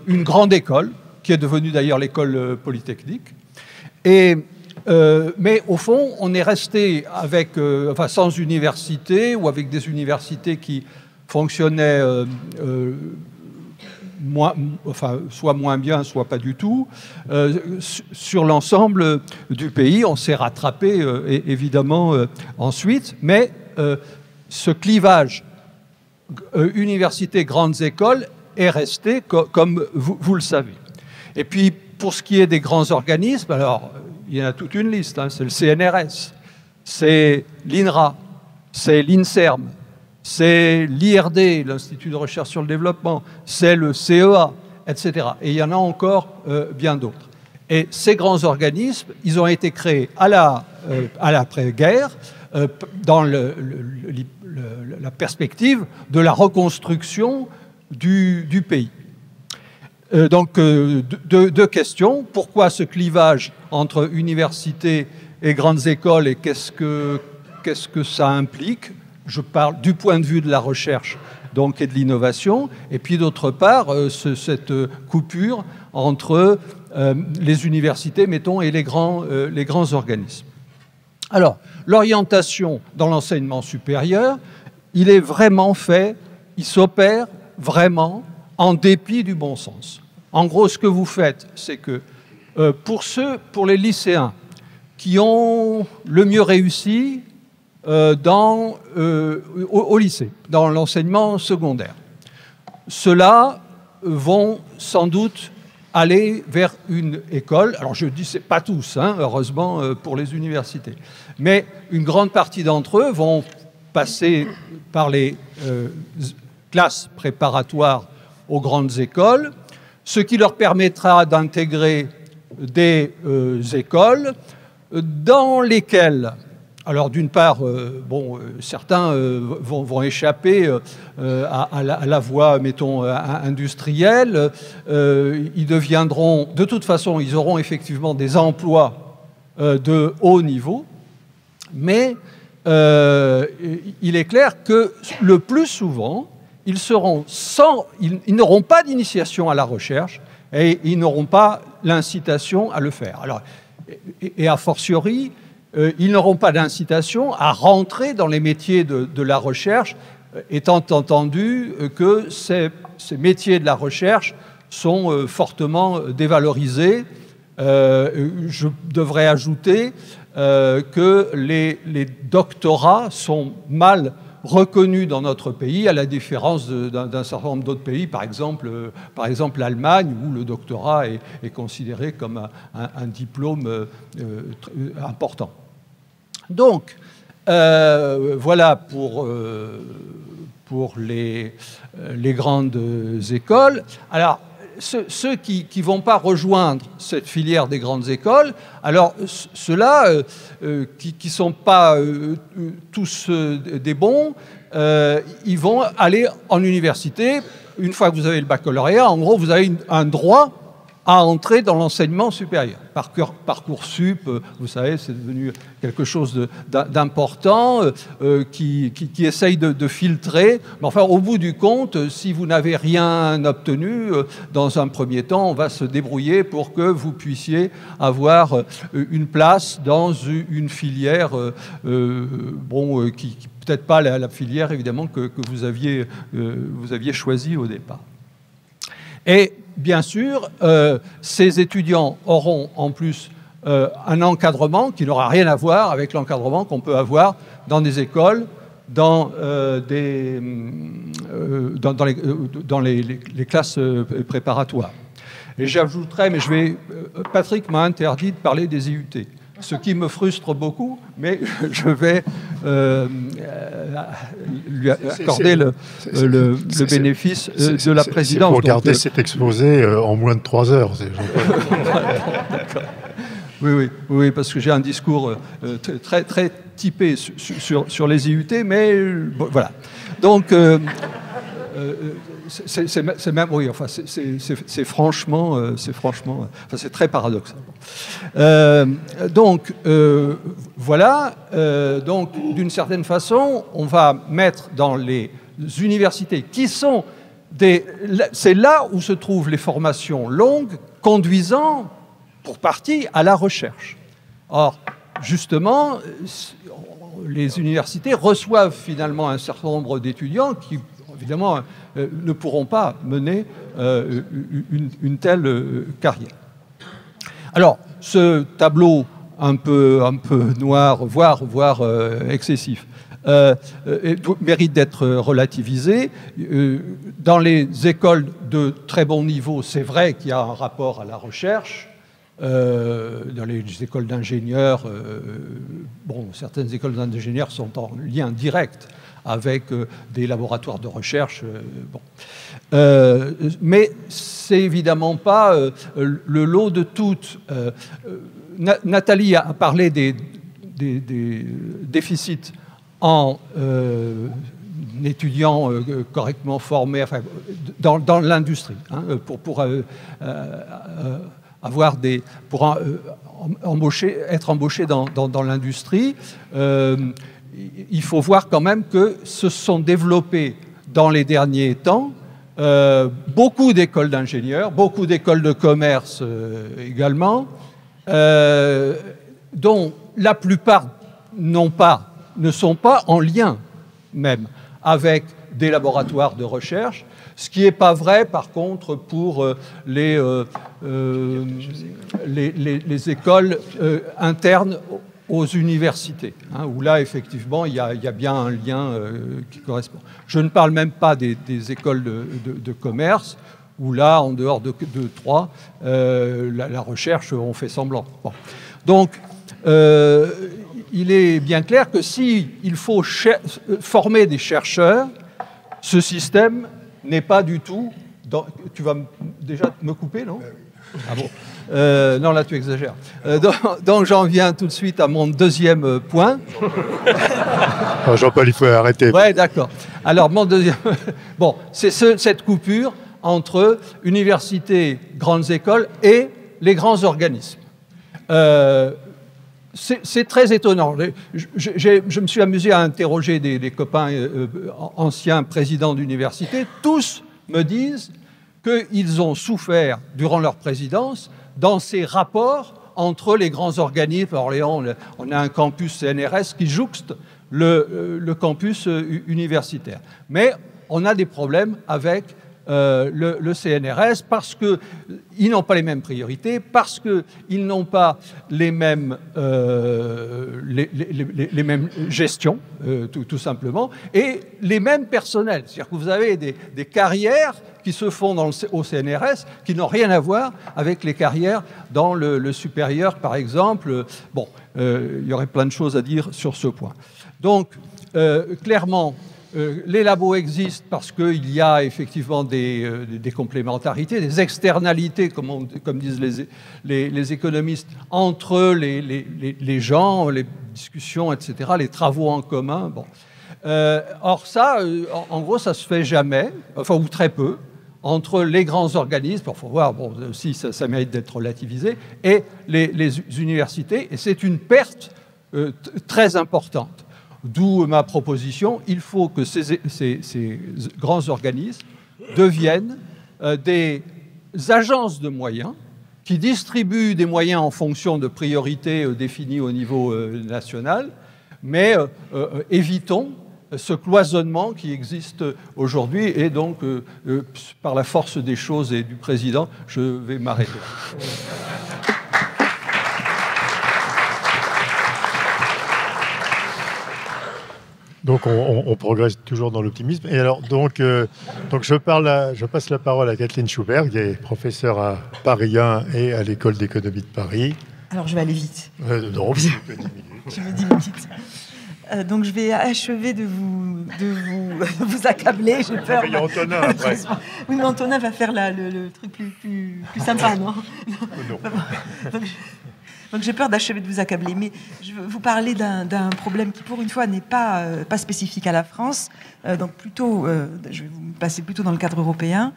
une grande école, qui est devenue d'ailleurs l'école polytechnique. Mais au fond, on est resté avec, sans université, ou avec des universités qui fonctionnaient soit moins bien, soit pas du tout. Sur l'ensemble du pays, on s'est rattrapé évidemment ensuite, mais ce clivage université, grandes écoles est resté comme vous le savez. Et puis, pour ce qui est des grands organismes, alors, il y en a toute une liste, hein, c'est le CNRS, c'est l'INRA, c'est l'INSERM, c'est l'IRD, l'Institut de recherche sur le développement, c'est le CEA, etc. Et il y en a encore bien d'autres. Et ces grands organismes, ils ont été créés à l'après-guerre dans la perspective de la reconstruction du pays. Donc, deux questions. Pourquoi ce clivage entre universités et grandes écoles, et qu'est-ce que ça implique? Je parle du point de vue de la recherche donc, et de l'innovation. Et puis, d'autre part, cette coupure entre les universités, mettons, et les grands organismes. Alors, l'orientation dans l'enseignement supérieur, il est vraiment fait, il s'opère vraiment en dépit du bon sens. En gros, ce que vous faites, c'est que pour les lycéens qui ont le mieux réussi au lycée, dans l'enseignement secondaire, ceux-là vont sans doute aller vers une école. Alors je dis, c'est pas tous, hein, heureusement pour les universités, mais une grande partie d'entre eux vont passer par les classes préparatoires aux grandes écoles, ce qui leur permettra d'intégrer des écoles dans lesquelles, alors d'une part, certains vont échapper à la voie, mettons, industrielle. Ils deviendront, de toute façon, ils auront effectivement des emplois de haut niveau, mais il est clair que le plus souvent, ils n'auront pas d'initiation à la recherche et ils n'auront pas l'incitation à le faire. Alors, et a fortiori, ils n'auront pas d'incitation à rentrer dans les métiers de la recherche, étant entendu que ces métiers de la recherche sont fortement dévalorisés Je devrais ajouter que les doctorats sont mal reconnus dans notre pays, à la différence d'un certain nombre d'autres pays, par exemple l'Allemagne, où le doctorat est considéré comme un diplôme important. Donc, voilà pour les grandes écoles. Alors, ceux qui ne vont pas rejoindre cette filière des grandes écoles, alors ceux-là, qui ne sont pas tous des bons, ils vont aller en université. Une fois que vous avez le baccalauréat, en gros, vous avez un droit à entrer dans l'enseignement supérieur. Parcoursup, vous savez, c'est devenu quelque chose d'important, qui essaye de filtrer. Mais enfin, au bout du compte, si vous n'avez rien obtenu, dans un premier temps, on va se débrouiller pour que vous puissiez avoir une place dans une filière, qui peut-être pas la filière, évidemment, que vous aviez choisie au départ. Et bien sûr, ces étudiants auront en plus un encadrement qui n'aura rien à voir avec l'encadrement qu'on peut avoir dans des écoles, dans les classes préparatoires. Et j'ajouterais, mais Patrick m'a interdit de parler des IUT, ce qui me frustre beaucoup, mais je vais lui accorder le bénéfice de la présidence. Pour regarder cet exposé en moins de 3 heures. Oui, parce que j'ai un discours très, très typé sur les IUT, mais voilà. Donc, c'est même, oui, enfin, c'est franchement, c'est très paradoxal. Donc, voilà. Donc, d'une certaine façon, on va mettre dans les universités qui sont c'est là où se trouvent les formations longues conduisant pour partie à la recherche. Or, justement, les universités reçoivent finalement un certain nombre d'étudiants qui, évidemment, ne pourront pas mener une telle carrière. Alors, ce tableau un peu noir, voire excessif, mérite d'être relativisé. Dans les écoles de très bon niveau, c'est vrai qu'il y a un rapport à la recherche. Dans les écoles d'ingénieurs, certaines écoles d'ingénieurs sont en lien direct avec des laboratoires de recherche. Mais c'est évidemment pas le lot de toutes. Nathalie a parlé des déficits en étudiants correctement formés, enfin, dans l'industrie, hein, pour être embauché dans l'industrie. Il faut voir quand même que se sont développés dans les derniers temps beaucoup d'écoles d'ingénieurs, beaucoup d'écoles de commerce également, dont la plupart ne sont pas en lien même avec des laboratoires de recherche, ce qui n'est pas vrai par contre pour les écoles internes aux universités, hein, où là effectivement il y a bien un lien qui correspond. Je ne parle même pas des écoles de commerce, où là, en dehors de 3, la recherche, on fait semblant. Bon. Donc, il est bien clair que s'il faut former des chercheurs, ce système n'est pas du tout... Tu vas déjà me couper, non? Ah bon. Non, là, tu exagères. Donc, j'en viens tout de suite à mon deuxième point. Jean-Paul, il faut arrêter. Oui, d'accord. Alors, mon deuxième... Bon, c'est cette coupure entre universités, grandes écoles et les grands organismes. C'est très étonnant. Je me suis amusé à interroger des copains anciens présidents d'université. Tous me disent qu'ils ont souffert durant leur présidence dans ces rapports entre les grands organismes. À Orléans, on a un campus CNRS qui jouxte le campus universitaire. Mais on a des problèmes avec le CNRS parce qu'ils n'ont pas les mêmes priorités, parce qu'ils n'ont pas les mêmes gestions, tout simplement, et les mêmes personnels. C'est-à-dire que vous avez des carrières qui se font au CNRS qui n'ont rien à voir avec les carrières dans le supérieur, par exemple. Bon, il y aurait plein de choses à dire sur ce point. Donc, clairement, les labos existent parce qu'il y a effectivement des complémentarités, des externalités, comme disent les économistes, entre les gens, les discussions, etc., les travaux en commun. Bon. Or ça, en gros, ça se fait jamais, enfin, ou très peu, entre les grands organismes, il faut voir, bon, aussi ça mérite d'être relativisé, et les universités, et c'est une perte très importante. D'où ma proposition, il faut que ces grands organismes deviennent des agences de moyens qui distribuent des moyens en fonction de priorités définies au niveau national, mais évitons ce cloisonnement qui existe aujourd'hui, et donc, par la force des choses et du président, je vais m'arrêter. Donc on progresse toujours dans l'optimisme. Et alors donc je passe la parole à Kathleen Schubert, qui est professeure à Paris 1 et à l'École d'économie de Paris. Alors je vais aller vite. Non, je me 10 minutes. Je me 10 minutes. Donc je vais achever de vous accabler. J'ai peur. Il y a Antonin après. Oui, mais Antonin va faire le truc plus sympa, non? Non. Donc j'ai peur d'achever de vous accabler, mais je veux vous parler d'un problème qui, pour une fois, n'est pas spécifique à la France, donc plutôt, je vais vous passer plutôt dans le cadre européen,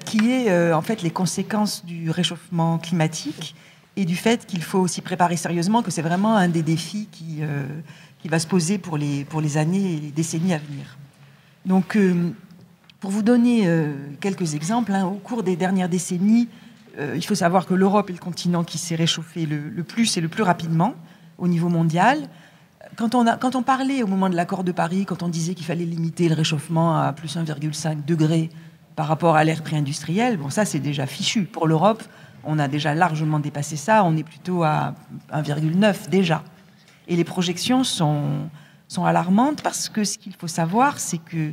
qui est en fait les conséquences du réchauffement climatique et du fait qu'il faut aussi préparer sérieusement, que c'est vraiment un des défis qui va se poser pour les années et les décennies à venir. Donc, pour vous donner quelques exemples, au cours des dernières décennies, il faut savoir que l'Europe est le continent qui s'est réchauffé le plus et le plus rapidement au niveau mondial. Quand on parlait au moment de l'accord de Paris, quand on disait qu'il fallait limiter le réchauffement à plus 1,5 degré par rapport à l'ère pré-industrielle, bon, ça c'est déjà fichu. Pour l'Europe, on a déjà largement dépassé ça, on est plutôt à 1,9 déjà. Et les projections sont alarmantes parce que ce qu'il faut savoir, c'est que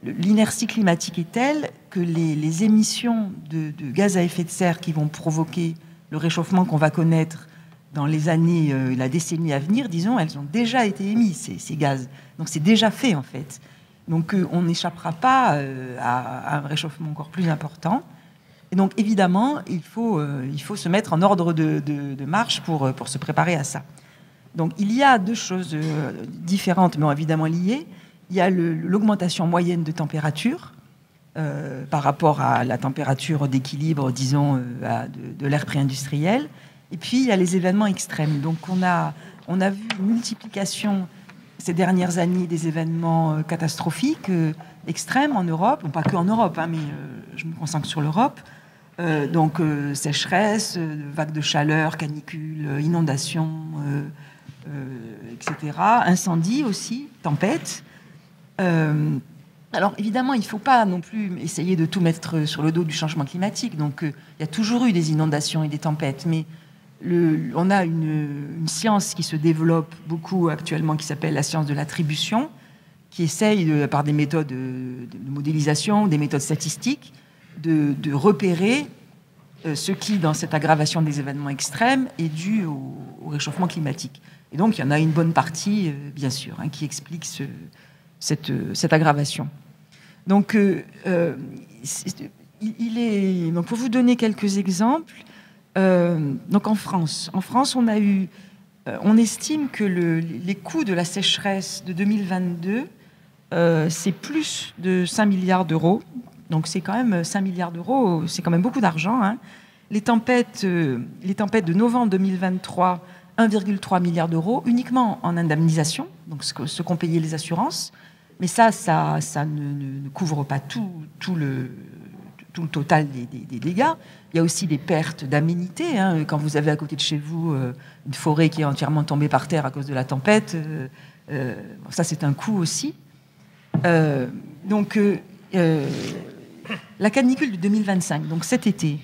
l'inertie climatique est telle que les émissions de gaz à effet de serre qui vont provoquer le réchauffement qu'on va connaître dans les années, la décennie à venir, disons, elles ont déjà été émises, ces gaz. Donc c'est déjà fait, en fait. Donc on n'échappera pas à un réchauffement encore plus important. Et donc évidemment, il faut se mettre en ordre de marche pour se préparer à ça. Donc il y a deux choses différentes, mais évidemment liées. Il y a l'augmentation moyenne de température par rapport à la température d'équilibre, disons, de l'ère pré-industrielle. Et puis, il y a les événements extrêmes. Donc, on a vu une multiplication ces dernières années des événements catastrophiques extrêmes en Europe. Bon, pas que en Europe, mais je me concentre sur l'Europe. Donc, sécheresse, vagues de chaleur, canicules, inondations, etc. Incendies aussi, tempêtes. Alors évidemment, il ne faut pas non plus essayer de tout mettre sur le dos du changement climatique. Donc il y a toujours eu des inondations et des tempêtes, mais on a une science qui se développe beaucoup actuellement, qui s'appelle la science de l'attribution, qui essaye, par des méthodes de modélisation, des méthodes statistiques, de repérer ce qui, dans cette aggravation des événements extrêmes, est dû au réchauffement climatique. Et donc il y en a une bonne partie, bien sûr, qui explique cette aggravation. Donc, donc, pour vous donner quelques exemples, donc en France, on estime que les coûts de la sécheresse de 2022, c'est plus de 5 milliards d'euros. Donc, c'est quand même 5 milliards d'euros, c'est quand même beaucoup d'argent. Les tempêtes de novembre 2023, 1,3 milliard d'euros, uniquement en indemnisation, donc ce qu'ont payé les assurances. Mais ça ne couvre pas tout le total des dégâts. Il y a aussi des pertes d'aménités. Quand vous avez à côté de chez vous une forêt qui est entièrement tombée par terre à cause de la tempête, ça c'est un coût aussi. Donc la canicule de 2025, donc cet été,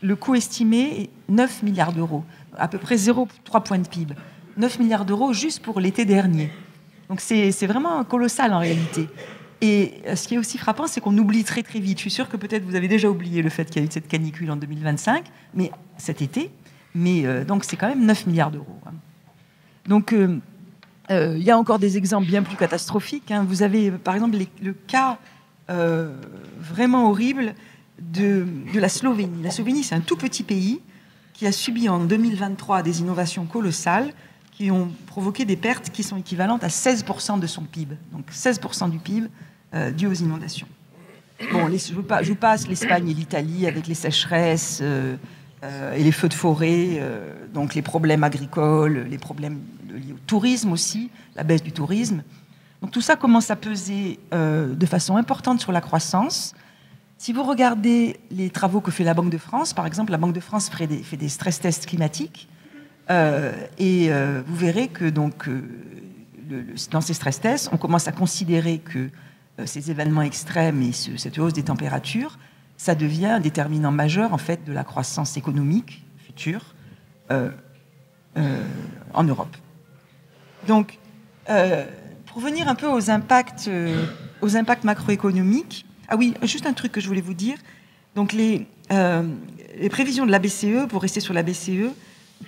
le coût estimé est 9 milliards d'euros, à peu près 0,3 points de PIB. 9 milliards d'euros juste pour l'été dernier. Donc c'est vraiment colossal en réalité. Et ce qui est aussi frappant, c'est qu'on oublie très très vite. Je suis sûre que peut-être vous avez déjà oublié le fait qu'il y a eu cette canicule en 2025, mais cet été. Mais donc c'est quand même 9 milliards d'euros. Donc il y a encore des exemples bien plus catastrophiques. Vous avez par exemple le cas vraiment horrible de la Slovénie. La Slovénie, c'est un tout petit pays qui a subi en 2023 des innovations colossales qui ont provoqué des pertes qui sont équivalentes à 16% de son PIB. Donc 16% du PIB dû aux inondations. Bon, je vous passe l'Espagne et l'Italie avec les sécheresses et les feux de forêt, donc les problèmes agricoles, les problèmes liés au tourisme aussi, la baisse du tourisme. Donc tout ça commence à peser de façon importante sur la croissance. Si vous regardez les travaux que fait la Banque de France, par exemple, la Banque de France fait des stress tests climatiques, et vous verrez que donc, dans ces stress tests, on commence à considérer que ces événements extrêmes et cette hausse des températures, ça devient un déterminant majeur en fait de la croissance économique future en Europe. Donc, pour venir un peu aux impacts macroéconomiques, ah oui, juste un truc que je voulais vous dire. Donc les prévisions de la BCE, pour rester sur la BCE,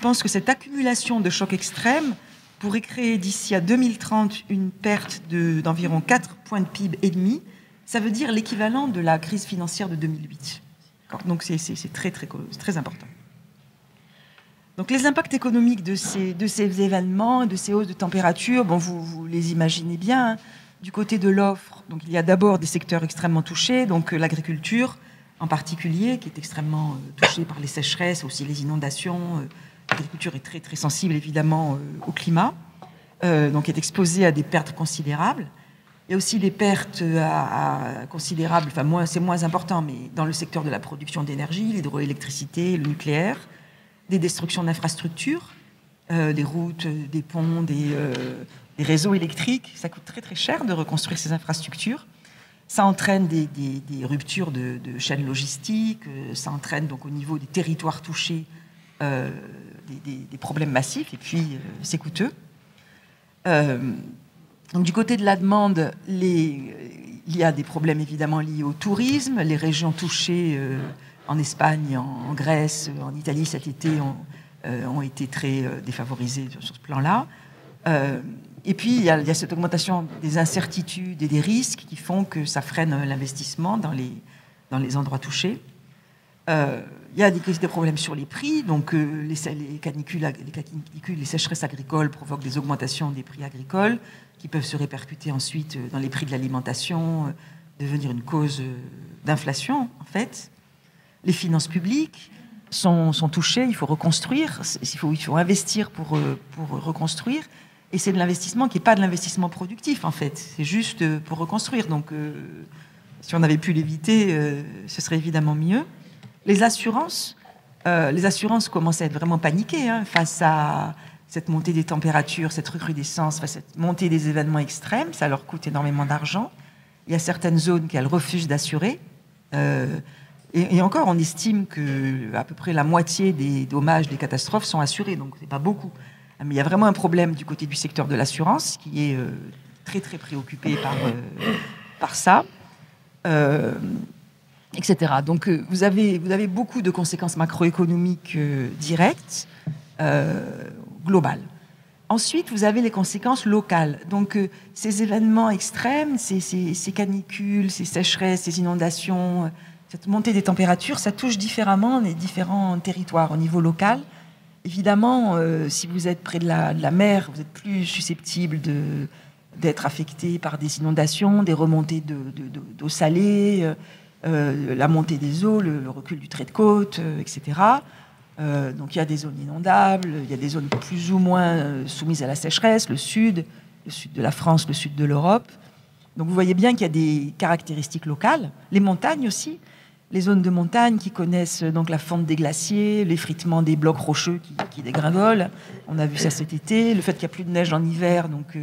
pensent que cette accumulation de chocs extrêmes pourrait créer d'ici à 2030 une perte d'environ 4 points de PIB et demi. Ça veut dire l'équivalent de la crise financière de 2008. Donc c'est très important. Donc les impacts économiques de ces événements, de ces hausses de température, bon, vous les imaginez bien. Du côté de l'offre, donc il y a d'abord des secteurs extrêmement touchés, donc l'agriculture en particulier, qui est extrêmement touchée par les sécheresses, aussi les inondations. L'agriculture est très, très sensible, évidemment, au climat, donc est exposée à des pertes considérables. Il y a aussi des pertes considérables, enfin, c'est moins important, mais dans le secteur de la production d'énergie, l'hydroélectricité, le nucléaire, des destructions d'infrastructures, des routes, des ponts, des réseaux électriques. Ça coûte très, très cher de reconstruire ces infrastructures. Ça entraîne des ruptures de chaînes logistiques, ça entraîne donc au niveau des territoires touchés des problèmes massifs, et puis c'est coûteux. Donc du côté de la demande, il y a des problèmes évidemment liés au tourisme. Les régions touchées en Espagne, en Grèce, en Italie cet été ont été très défavorisées sur ce plan-là. Et puis il y a cette augmentation des incertitudes et des risques qui font que ça freine l'investissement dans les endroits touchés. Il y a des problèmes sur les prix, donc les canicules, les sécheresses agricoles provoquent des augmentations des prix agricoles qui peuvent se répercuter ensuite dans les prix de l'alimentation, devenir une cause d'inflation en fait. Les finances publiques sont touchées, il faut reconstruire, il faut investir pour reconstruire, et c'est de l'investissement qui n'est pas de l'investissement productif en fait, c'est juste pour reconstruire. Donc si on avait pu l'éviter, ce serait évidemment mieux. Les assurances commencent à être vraiment paniquées face à cette montée des températures, cette recrudescence, face à cette montée des événements extrêmes. Ça leur coûte énormément d'argent. Il y a certaines zones qu'elles refusent d'assurer. Et encore, on estime qu'à peu près la moitié des dommages, des catastrophes sont assurés. Donc, ce n'est pas beaucoup. Mais il y a vraiment un problème du côté du secteur de l'assurance qui est très, très préoccupé par ça. Etc. Donc vous avez beaucoup de conséquences macroéconomiques directes, globales. Ensuite, vous avez les conséquences locales. Donc ces événements extrêmes, ces canicules, ces sécheresses, ces inondations, cette montée des températures, ça touche différemment les différents territoires au niveau local. Évidemment, si vous êtes près de la mer, vous êtes plus susceptible d'être affecté par des inondations, des remontées d'eau salée, la montée des eaux, le recul du trait de côte, etc. Donc il y a des zones inondables, il y a des zones plus ou moins soumises à la sécheresse, le sud de la France, le sud de l'Europe. Donc vous voyez bien qu'il y a des caractéristiques locales. Les montagnes aussi, les zones de montagne qui connaissent donc la fonte des glaciers, l'effritement des blocs rocheux qui dégringolent. On a vu ça cet été, le fait qu'il n'y a plus de neige en hiver, donc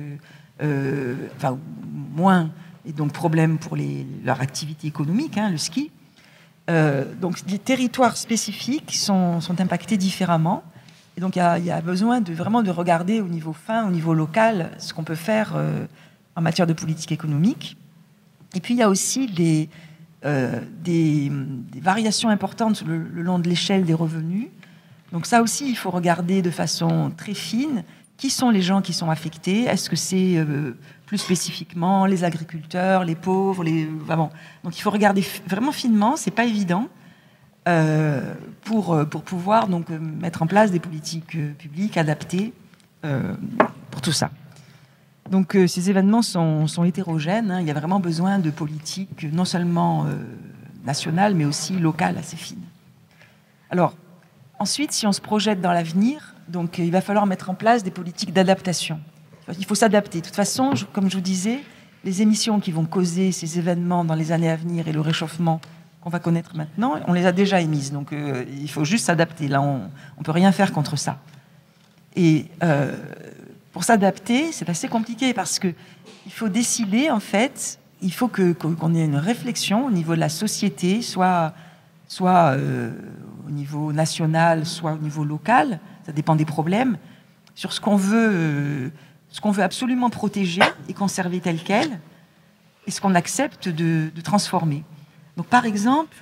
moins. Et donc, problème pour leur activité économique, le ski. Donc les territoires spécifiques sont impactés différemment. Et donc il y a besoin vraiment de regarder au niveau fin, au niveau local, ce qu'on peut faire en matière de politique économique. Et puis il y a aussi des variations importantes le long de l'échelle des revenus. Donc ça aussi, il faut regarder de façon très fine qui sont les gens qui sont affectés. Est-ce que c'est plus spécifiquement les agriculteurs, les pauvres, bon. Donc il faut regarder vraiment finement, c'est pas évident, pour pouvoir donc mettre en place des politiques publiques adaptées pour tout ça. Donc ces événements sont hétérogènes, hein. Il y a vraiment besoin de politiques non seulement nationales, mais aussi locales assez fines. Alors, ensuite, si on se projette dans l'avenir, donc il va falloir mettre en place des politiques d'adaptation. Il faut s'adapter. De toute façon, comme je vous disais, les émissions qui vont causer ces événements dans les années à venir et le réchauffement qu'on va connaître maintenant, on les a déjà émises. Donc il faut juste s'adapter. Là, on ne peut rien faire contre ça. Et pour s'adapter, c'est assez compliqué parce qu'il faut décider, en fait, il faut qu'on ait une réflexion au niveau de la société, soit au niveau national, soit au niveau local, ça dépend des problèmes, sur ce qu'on veut absolument protéger et conserver tel quel, et ce qu'on accepte de transformer. Donc, par exemple,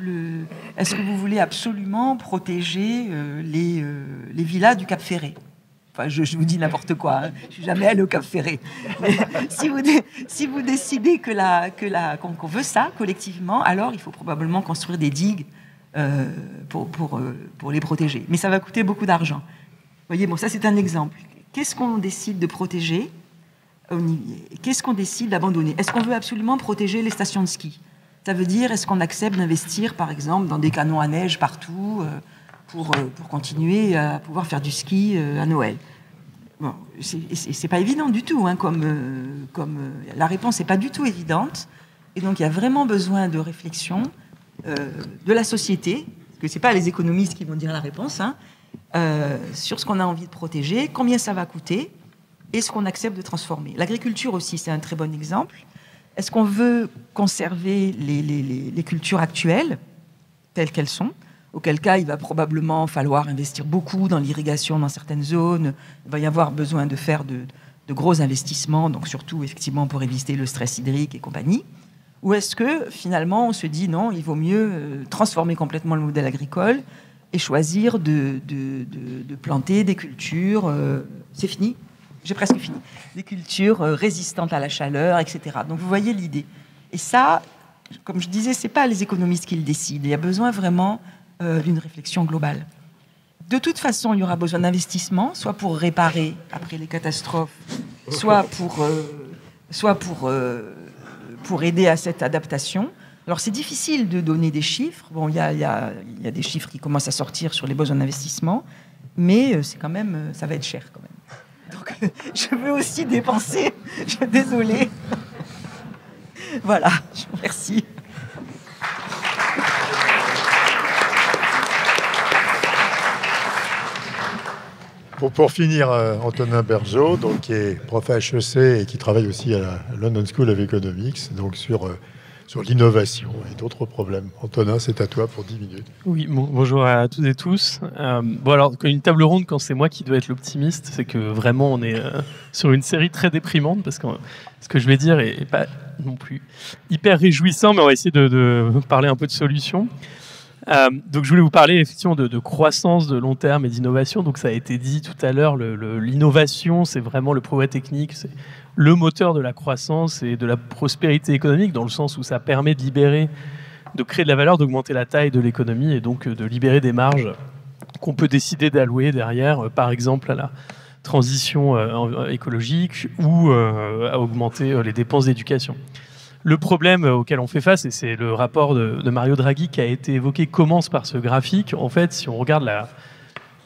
est-ce que vous voulez absolument protéger les villas du Cap Ferré ? Enfin, je vous dis n'importe quoi, hein. Je ne suis jamais allée au Cap Ferré. Mais si vous décidez qu'on veut ça collectivement, alors il faut probablement construire des digues pour les protéger. Mais ça va coûter beaucoup d'argent. Vous voyez, bon, ça c'est un exemple. Qu'est-ce qu'on décide de protéger ? Qu'est-ce qu'on décide d'abandonner ? Est-ce qu'on veut absolument protéger les stations de ski ? Ça veut dire, est-ce qu'on accepte d'investir, par exemple, dans des canons à neige partout pour continuer à pouvoir faire du ski à Noël ? Bon, c'est pas évident du tout, hein, la réponse n'est pas du tout évidente. Et donc, il y a vraiment besoin de réflexion de la société, parce que c'est pas les économistes qui vont dire la réponse, hein, sur ce qu'on a envie de protéger, combien ça va coûter, et ce qu'on accepte de transformer. L'agriculture aussi, c'est un très bon exemple. Est-ce qu'on veut conserver les cultures actuelles, telles qu'elles sont ? Auquel cas, il va probablement falloir investir beaucoup dans l'irrigation dans certaines zones. Il va y avoir besoin de faire de gros investissements, donc surtout, effectivement, pour éviter le stress hydrique et compagnie. Ou est-ce que, finalement, on se dit, non, il vaut mieux transformer complètement le modèle agricole et choisir de planter des cultures... c'est fini ? J'ai presque fini. Des cultures résistantes à la chaleur, etc. Donc, vous voyez l'idée. Et ça, comme je disais, ce n'est pas les économistes qui le décident. Il y a besoin vraiment d'une réflexion globale. De toute façon, il y aura besoin d'investissement, soit pour réparer après les catastrophes, soit pour aider à cette adaptation. Alors, c'est difficile de donner des chiffres. Bon, il y a des chiffres qui commencent à sortir sur les besoins d'investissement, mais c'est quand même, ça va être cher quand même. Donc, je veux aussi dépenser. Je suis désolée. Voilà, je vous remercie. Pour finir, Antonin Bergeaud, donc, qui est prof à HEC et qui travaille aussi à la London School of Economics, donc sur l'innovation et d'autres problèmes. Antonin, c'est à toi pour 10 minutes. Oui, bonjour à toutes et tous. Bon, alors, une table ronde, quand c'est moi qui dois être l'optimiste, c'est que vraiment, on est sur une série très déprimante, parce que ce que je vais dire n'est pas non plus hyper réjouissant, mais on va essayer de parler un peu de solutions. Donc je voulais vous parler effectivement de croissance de long terme et d'innovation. Donc ça a été dit tout à l'heure, l'innovation, c'est vraiment le progrès technique, c'est le moteur de la croissance et de la prospérité économique, dans le sens où ça permet de libérer, de créer de la valeur, d'augmenter la taille de l'économie et donc de libérer des marges qu'on peut décider d'allouer derrière, par exemple à la transition écologique ou à augmenter les dépenses d'éducation. Le problème auquel on fait face, et c'est le rapport de Mario Draghi qui a été évoqué, commence par ce graphique. En fait, si on regarde la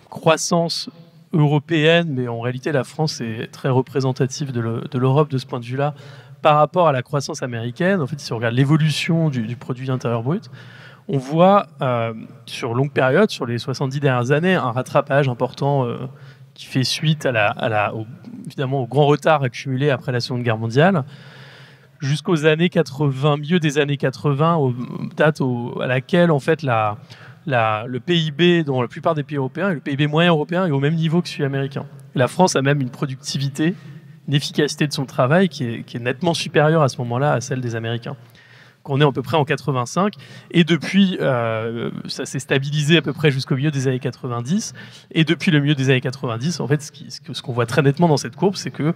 croissance européenne, mais en réalité la France est très représentative de l'Europe de ce point de vue-là, par rapport à la croissance américaine, en fait, si on regarde l'évolution du produit intérieur brut, on voit sur longue période, sur les 70 dernières années, un rattrapage important qui fait suite évidemment au grand retard accumulé après la Seconde Guerre mondiale. jusqu'aux années 80, milieu des années 80, date à laquelle en fait le PIB dans la plupart des pays européens, et le PIB moyen européen est au même niveau que celui américain. La France a même une productivité, une efficacité de son travail qui est nettement supérieure à ce moment-là à celle des Américains. On est à peu près en 85, et depuis, ça s'est stabilisé à peu près jusqu'au milieu des années 90, et depuis le milieu des années 90, en fait, ce qu'on voit très nettement dans cette courbe, c'est que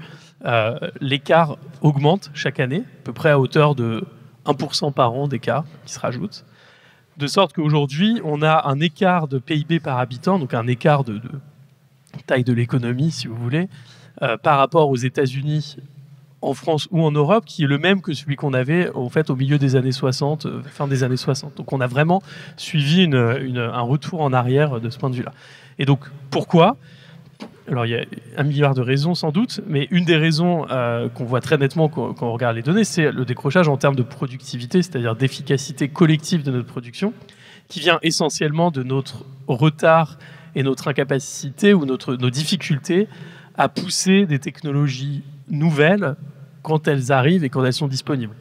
l'écart augmente chaque année, à peu près à hauteur de 1% par an d'écart qui se rajoute, de sorte qu'aujourd'hui, on a un écart de PIB par habitant, donc un écart de taille de l'économie, si vous voulez, par rapport aux États-Unis, en France ou en Europe, qui est le même que celui qu'on avait en fait, au milieu des années 60, fin des années 60. Donc on a vraiment suivi un retour en arrière de ce point de vue-là. Et donc pourquoi ? Alors il y a 1 milliard de raisons sans doute, mais une des raisons qu'on voit très nettement quand on regarde les données, c'est le décrochage en termes de productivité, c'est-à-dire d'efficacité collective de notre production, qui vient essentiellement de notre retard et notre incapacité ou nos difficultés à pousser des technologies nouvelles quand elles arrivent et quand elles sont disponibles.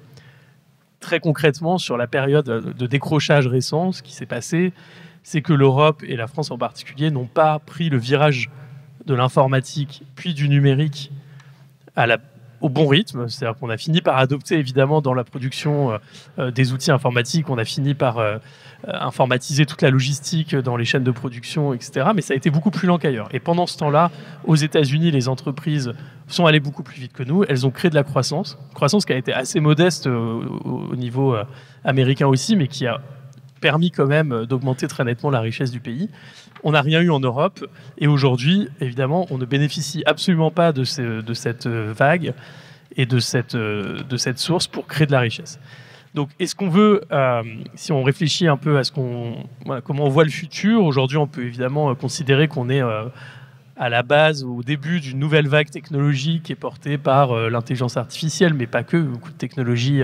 Très concrètement, sur la période de décrochage récent, ce qui s'est passé, c'est que l'Europe et la France en particulier n'ont pas pris le virage de l'informatique puis du numérique au bon rythme. C'est-à-dire qu'on a fini par adopter, évidemment, dans la production des outils informatiques, on a fini par informatiser toute la logistique dans les chaînes de production, etc. Mais ça a été beaucoup plus lent qu'ailleurs. Et pendant ce temps-là, aux États-Unis, les entreprises sont allées beaucoup plus vite que nous. Elles ont créé de la croissance qui a été assez modeste au niveau américain aussi, mais qui a permis quand même d'augmenter très nettement la richesse du pays. On n'a rien eu en Europe, et aujourd'hui, évidemment, on ne bénéficie absolument pas de cette vague et de cette source pour créer de la richesse. Donc, est-ce qu'on veut, si on réfléchit un peu à comment on voit le futur, aujourd'hui, on peut évidemment considérer qu'on est à la base, au début d'une nouvelle vague technologique qui est portée par l'intelligence artificielle, mais pas que, beaucoup de technologies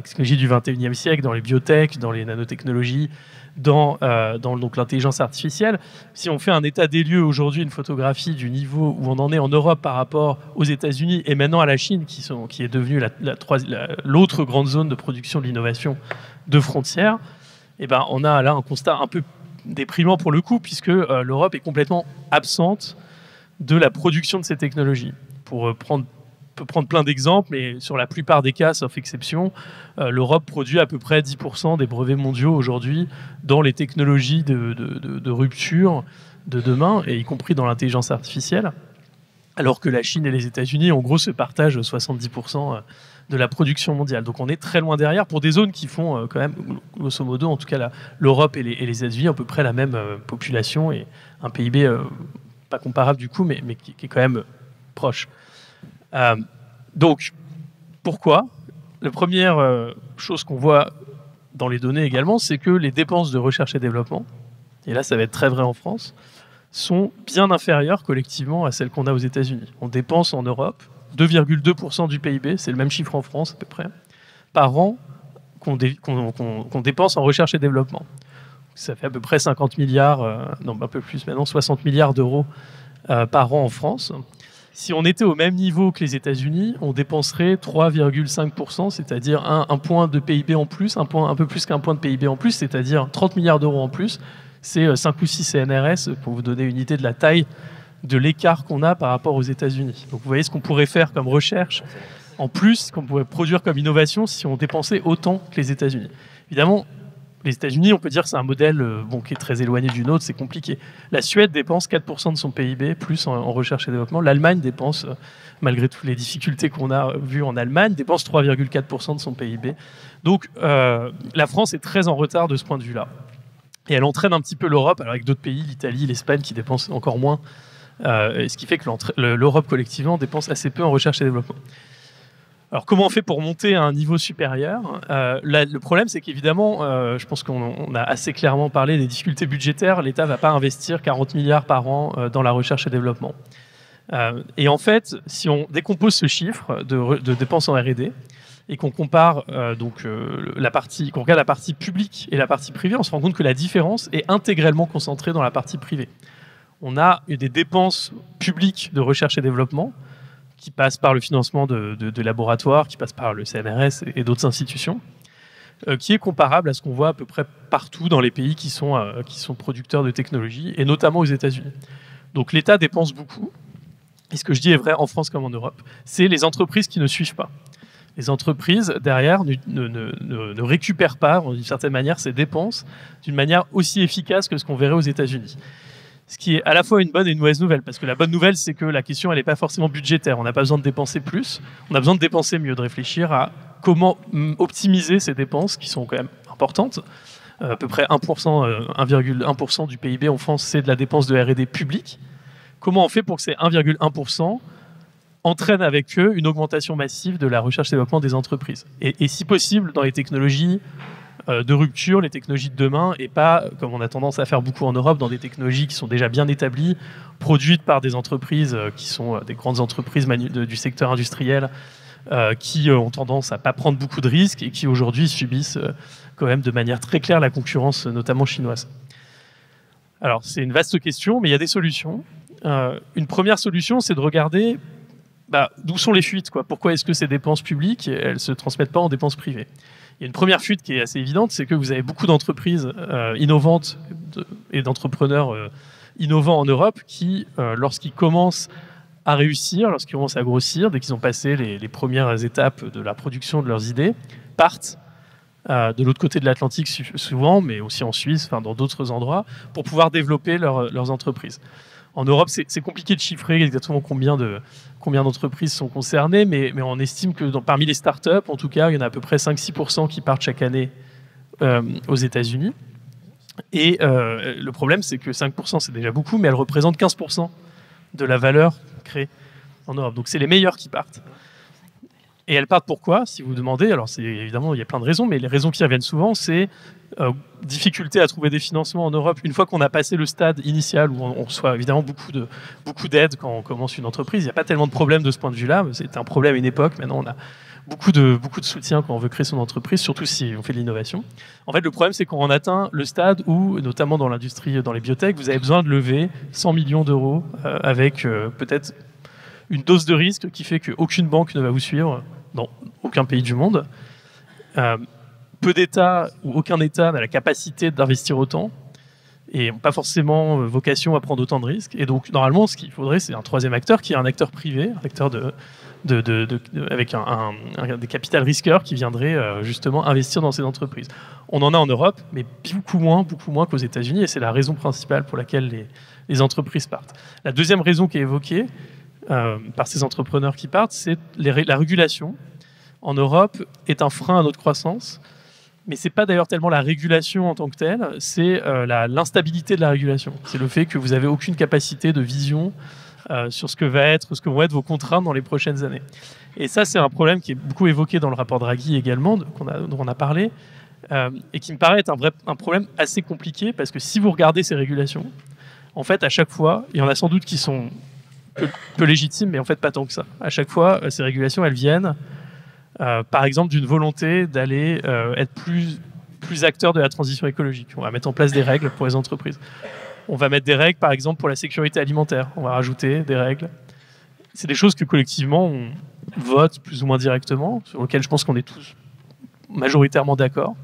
technologies du 21e siècle, dans les biotech, dans les nanotechnologies, dans donc l'intelligence artificielle. Si on fait un état des lieux aujourd'hui, une photographie du niveau où on en est en Europe par rapport aux États-Unis et maintenant à la Chine, qui est devenue l'autre grande zone de production de l'innovation de frontières, eh ben, on a là un constat un peu déprimant pour le coup, puisque l'Europe est complètement absente de la production de ces technologies. On peut prendre plein d'exemples, mais sur la plupart des cas, sauf exception, l'Europe produit à peu près 10% des brevets mondiaux aujourd'hui dans les technologies de rupture de demain, et y compris dans l'intelligence artificielle, alors que la Chine et les États-Unis, en gros, se partagent 70% de la production mondiale. Donc on est très loin derrière pour des zones qui font quand même, grosso modo, en tout cas l'Europe et les États-Unis, à peu près la même population et un PIB pas comparable du coup, mais qui est quand même proche. Donc, pourquoi ? La première chose qu'on voit dans les données également, c'est que les dépenses de recherche et développement, et là ça va être très vrai en France, sont bien inférieures collectivement à celles qu'on a aux États-Unis. On dépense en Europe 2,2% du PIB, c'est le même chiffre en France à peu près, par an qu'on dépense en recherche et développement. Ça fait à peu près 50 milliards, non un peu plus maintenant, 60 milliards d'euros par an en France. Si on était au même niveau que les États-Unis, on dépenserait 3,5%, c'est-à-dire un point de PIB en plus, un peu plus qu'un point de PIB en plus, c'est-à-dire 30 milliards d'euros en plus. C'est 5 ou 6 CNRS, pour vous donner une idée de la taille de l'écart qu'on a par rapport aux États-Unis. Donc vous voyez ce qu'on pourrait faire comme recherche, en plus, qu'on pourrait produire comme innovation si on dépensait autant que les États-Unis. Évidemment, les États-Unis, on peut dire que c'est un modèle qui est très éloigné du nôtre, c'est compliqué. La Suède dépense 4% de son PIB, plus en recherche et développement. L'Allemagne dépense, malgré toutes les difficultés qu'on a vues en Allemagne, dépense 3,4% de son PIB. Donc la France est très en retard de ce point de vue-là. Et elle entraîne un petit peu l'Europe, alors avec d'autres pays, l'Italie, l'Espagne, qui dépensent encore moins, ce qui fait que l'Europe collectivement dépense assez peu en recherche et développement. Alors, comment on fait pour monter à un niveau supérieur ? Le problème, c'est qu'évidemment, je pense qu'on a assez clairement parlé des difficultés budgétaires. L'État ne va pas investir 40 milliards par an dans la recherche et développement. Et en fait, si on décompose ce chiffre de dépenses en R&D et qu'on compare qu'on regarde la partie publique et la partie privée, on se rend compte que la différence est intégralement concentrée dans la partie privée. On a des dépenses publiques de recherche et développement qui passe par le financement de laboratoires, qui passe par le CNRS et d'autres institutions, qui est comparable à ce qu'on voit à peu près partout dans les pays qui sont producteurs de technologie, et notamment aux États-Unis. Donc l'État dépense beaucoup, et ce que je dis est vrai en France comme en Europe, c'est les entreprises qui ne suivent pas. Les entreprises, derrière, ne récupèrent pas, d'une certaine manière, ces dépenses d'une manière aussi efficace que ce qu'on verrait aux États-Unis. Ce qui est à la fois une bonne et une mauvaise nouvelle, parce que la bonne nouvelle, c'est que la question, elle n'est pas forcément budgétaire. On n'a pas besoin de dépenser plus, on a besoin de dépenser mieux, de réfléchir à comment optimiser ces dépenses, qui sont quand même importantes. À peu près 1,1% du PIB en France, c'est de la dépense de R&D publique. Comment on fait pour que ces 1,1% entraînent avec eux une augmentation massive de la recherche et développement des entreprises, et si possible, dans les technologies de rupture, les technologies de demain, et pas, comme on a tendance à faire beaucoup en Europe, dans des technologies qui sont déjà bien établies, produites par des entreprises qui sont des grandes entreprises du secteur industriel, qui ont tendance à ne pas prendre beaucoup de risques et qui aujourd'hui subissent quand même de manière très claire la concurrence, notamment chinoise. Alors c'est une vaste question, mais il y a des solutions. Une première solution, c'est de regarder d'où sont les fuites, quoi. Pourquoi est-ce que ces dépenses publiques, elles ne se transmettent pas en dépenses privées? Il y a une première fuite qui est assez évidente, c'est que vous avez beaucoup d'entreprises innovantes et d'entrepreneurs innovants en Europe qui, lorsqu'ils commencent à réussir, lorsqu'ils commencent à grossir, dès qu'ils ont passé les premières étapes de la production de leurs idées, partent de l'autre côté de l'Atlantique souvent, mais aussi en Suisse, dans d'autres endroits, pour pouvoir développer leurs entreprises. En Europe, c'est compliqué de chiffrer exactement combien d'entreprises sont concernées, mais on estime que parmi les startups, en tout cas, il y en a à peu près 5-6% qui partent chaque année aux États-Unis. Et le problème, c'est que 5%, c'est déjà beaucoup, mais elles représentent 15% de la valeur créée en Europe. Donc c'est les meilleurs qui partent. Et elles partent pourquoi, si vous demandez? Alors évidemment, il y a plein de raisons, mais les raisons qui reviennent souvent, c'est difficulté à trouver des financements en Europe. Une fois qu'on a passé le stade initial, où on reçoit évidemment beaucoup d'aide quand on commence une entreprise, il n'y a pas tellement de problèmes de ce point de vue-là. C'était un problème à une époque. Maintenant, on a beaucoup de soutien quand on veut créer son entreprise, surtout si on fait de l'innovation. En fait, le problème, c'est qu'on atteint le stade où, notamment dans l'industrie, dans les biotech, vous avez besoin de lever 100 millions d'euros avec peut-être une dose de risque qui fait qu'aucune banque ne va vous suivre dans aucun pays du monde. Peu d'États ou aucun État n'a la capacité d'investir autant et n'ont pas forcément vocation à prendre autant de risques. Et donc, normalement, ce qu'il faudrait, c'est un troisième acteur qui est un acteur privé, un acteur avec des capital risqueurs qui viendraient justement investir dans ces entreprises. On en a en Europe, mais beaucoup moins qu'aux États-Unis, et c'est la raison principale pour laquelle les entreprises partent. La deuxième raison qui est évoquée par ces entrepreneurs qui partent, c'est la régulation. En Europe, est un frein à notre croissance. Mais ce n'est pas d'ailleurs tellement la régulation en tant que telle, c'est l'instabilité de la régulation. C'est le fait que vous n'avez aucune capacité de vision sur ce que vont être vos contraintes dans les prochaines années. Et ça, c'est un problème qui est beaucoup évoqué dans le rapport Draghi également, dont on a parlé, et qui me paraît être un problème assez compliqué, parce que si vous regardez ces régulations, en fait, à chaque fois, il y en a sans doute qui sont peu légitimes, mais en fait pas tant que ça. À chaque fois, ces régulations, elles viennent par exemple d'une volonté d'aller être plus acteur de la transition écologique. On va mettre en place des règles pour les entreprises. On va mettre des règles, par exemple, pour la sécurité alimentaire. On va rajouter des règles. C'est des choses que collectivement, on vote plus ou moins directement, sur lesquelles je pense qu'on est tous majoritairement d'accord.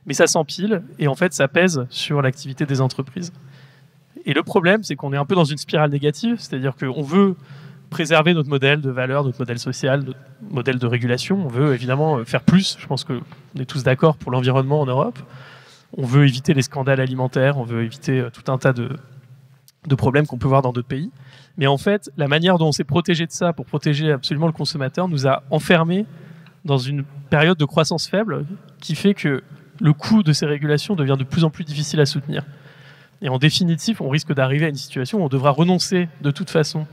Mais ça s'empile et en fait, ça pèse sur l'activité des entreprises. Et le problème, c'est qu'on est un peu dans une spirale négative, c'est-à-dire qu'on veut préserver notre modèle de valeur, notre modèle social, notre modèle de régulation. On veut évidemment faire plus. Je pense qu'on est tous d'accord pour l'environnement en Europe. On veut éviter les scandales alimentaires, on veut éviter tout un tas de problèmes qu'on peut voir dans d'autres pays. Mais en fait, la manière dont on s'est protégé de ça pour protéger absolument le consommateur nous a enfermés dans une période de croissance faible qui fait que le coût de ces régulations devient de plus en plus difficile à soutenir. Et en définitive, on risque d'arriver à une situation où on devra renoncer de toute façon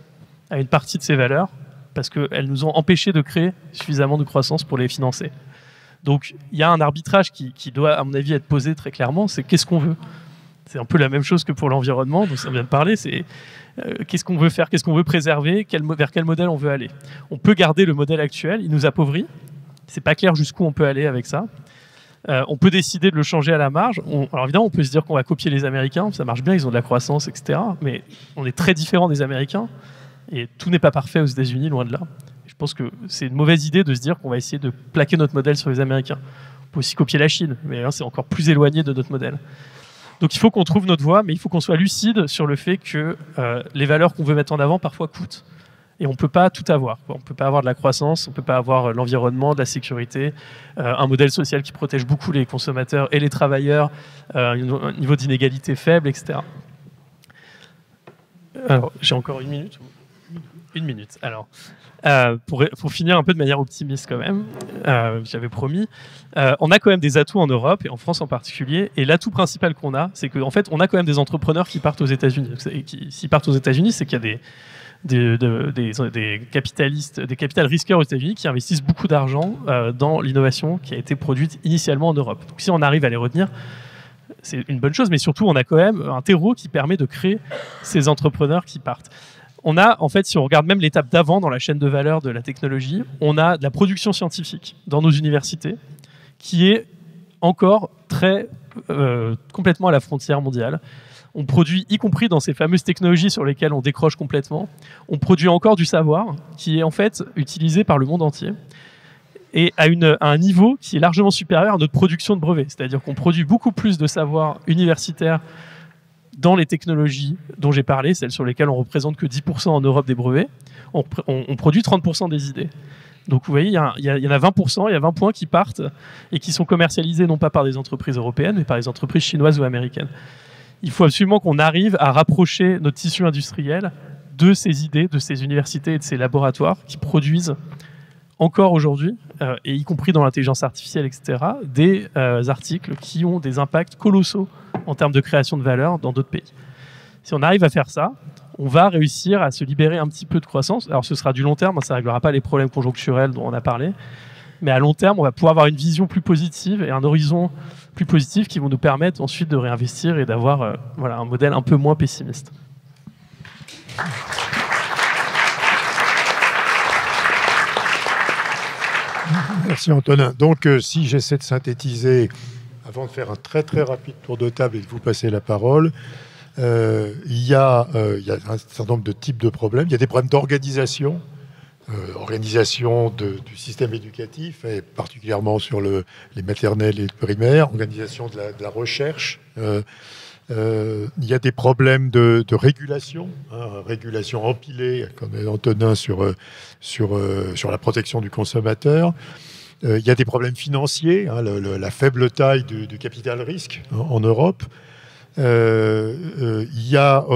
à une partie de ces valeurs parce qu'elles nous ont empêchés de créer suffisamment de croissance pour les financer. Donc il y a un arbitrage qui doit, à mon avis, être posé très clairement, c'est qu'est-ce qu'on veut. C'est un peu la même chose que pour l'environnement, donc ça vient de parler, c'est qu'est-ce qu'on veut faire, qu'est-ce qu'on veut préserver, vers quel modèle on veut aller. On peut garder le modèle actuel, il nous appauvrit, c'est pas clair jusqu'où on peut aller avec ça. On peut décider de le changer à la marge. Alors évidemment, on peut se dire qu'on va copier les Américains, ça marche bien, ils ont de la croissance, etc. Mais on est très différent des Américains. Et tout n'est pas parfait aux États-Unis, loin de là. Je pense que c'est une mauvaise idée de se dire qu'on va essayer de plaquer notre modèle sur les Américains. On peut aussi copier la Chine, mais là, c'est encore plus éloigné de notre modèle. Donc il faut qu'on trouve notre voie, mais il faut qu'on soit lucide sur le fait que les valeurs qu'on veut mettre en avant parfois coûtent. Et on ne peut pas tout avoir. On ne peut pas avoir de la croissance, on ne peut pas avoir l'environnement, de la sécurité, un modèle social qui protège beaucoup les consommateurs et les travailleurs, un niveau d'inégalité faible, etc. Alors, j'ai encore une minute. Une minute. Alors, pour finir un peu de manière optimiste quand même, j'avais promis, on a quand même des atouts en Europe et en France en particulier. Et l'atout principal qu'on a, c'est qu'en fait, on a quand même des entrepreneurs qui partent aux États-Unis. S'ils partent aux États-Unis, c'est qu'il y a des capitalistes, des capital risqueurs aux États-Unis qui investissent beaucoup d'argent dans l'innovation qui a été produite initialement en Europe. Donc si on arrive à les retenir, c'est une bonne chose, mais surtout on a quand même un terreau qui permet de créer ces entrepreneurs qui partent. On a, en fait, si on regarde même l'étape d'avant dans la chaîne de valeur de la technologie, on a de la production scientifique dans nos universités qui est encore complètement à la frontière mondiale. On produit, y compris dans ces fameuses technologies sur lesquelles on décroche complètement, on produit encore du savoir qui est en fait utilisé par le monde entier et à un niveau qui est largement supérieur à notre production de brevets. C'est-à-dire qu'on produit beaucoup plus de savoir universitaire dans les technologies dont j'ai parlé, celles sur lesquelles on représente que 10% en Europe des brevets, on produit 30% des idées. Donc vous voyez, il y en a 20%, il y a 20 points qui partent et qui sont commercialisés non pas par des entreprises européennes, mais par des entreprises chinoises ou américaines. Il faut absolument qu'on arrive à rapprocher notre tissu industriel de ces idées, de ces universités et de ces laboratoires qui produisent encore aujourd'hui, et y compris dans l'intelligence artificielle, etc., des articles qui ont des impacts colossaux en termes de création de valeur dans d'autres pays. Si on arrive à faire ça, on va réussir à se libérer un petit peu de croissance. Alors ce sera du long terme, ça ne réglera pas les problèmes conjoncturels dont on a parlé, mais à long terme, on va pouvoir avoir une vision plus positive et un horizon plus positif qui vont nous permettre ensuite de réinvestir et d'avoir un modèle un peu moins pessimiste. Merci Antonin. Donc si j'essaie de synthétiser, avant de faire un très très rapide tour de table et de vous passer la parole, il y a un certain nombre de types de problèmes. Il y a des problèmes d'organisation, du système éducatif, et particulièrement sur les maternelles et le primaire, organisation de la recherche. Il y a des problèmes de régulation, régulation empilée, comme Antonin, sur la protection du consommateur. Il y a des problèmes financiers, la faible taille du capital risque en Europe. Il y a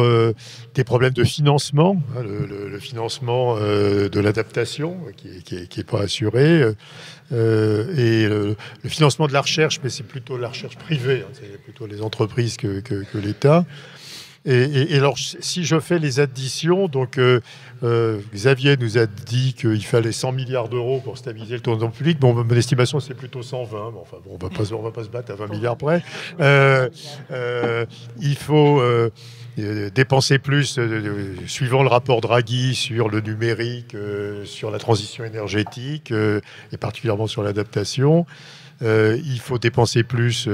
des problèmes de financement, le financement de l'adaptation qui est pas assuré, et le financement de la recherche, mais c'est plutôt la recherche privée, c'est plutôt les entreprises que l'État. Et alors, si je fais les additions, donc Xavier nous a dit qu'il fallait 100 milliards d'euros pour stabiliser le tournant public. Bon, mon estimation, c'est plutôt 120. Bon, enfin, bon, on va pas se battre à 20 milliards près. Il faut dépenser plus, suivant le rapport Draghi, sur le numérique, sur la transition énergétique, et particulièrement sur l'adaptation. Il faut dépenser plus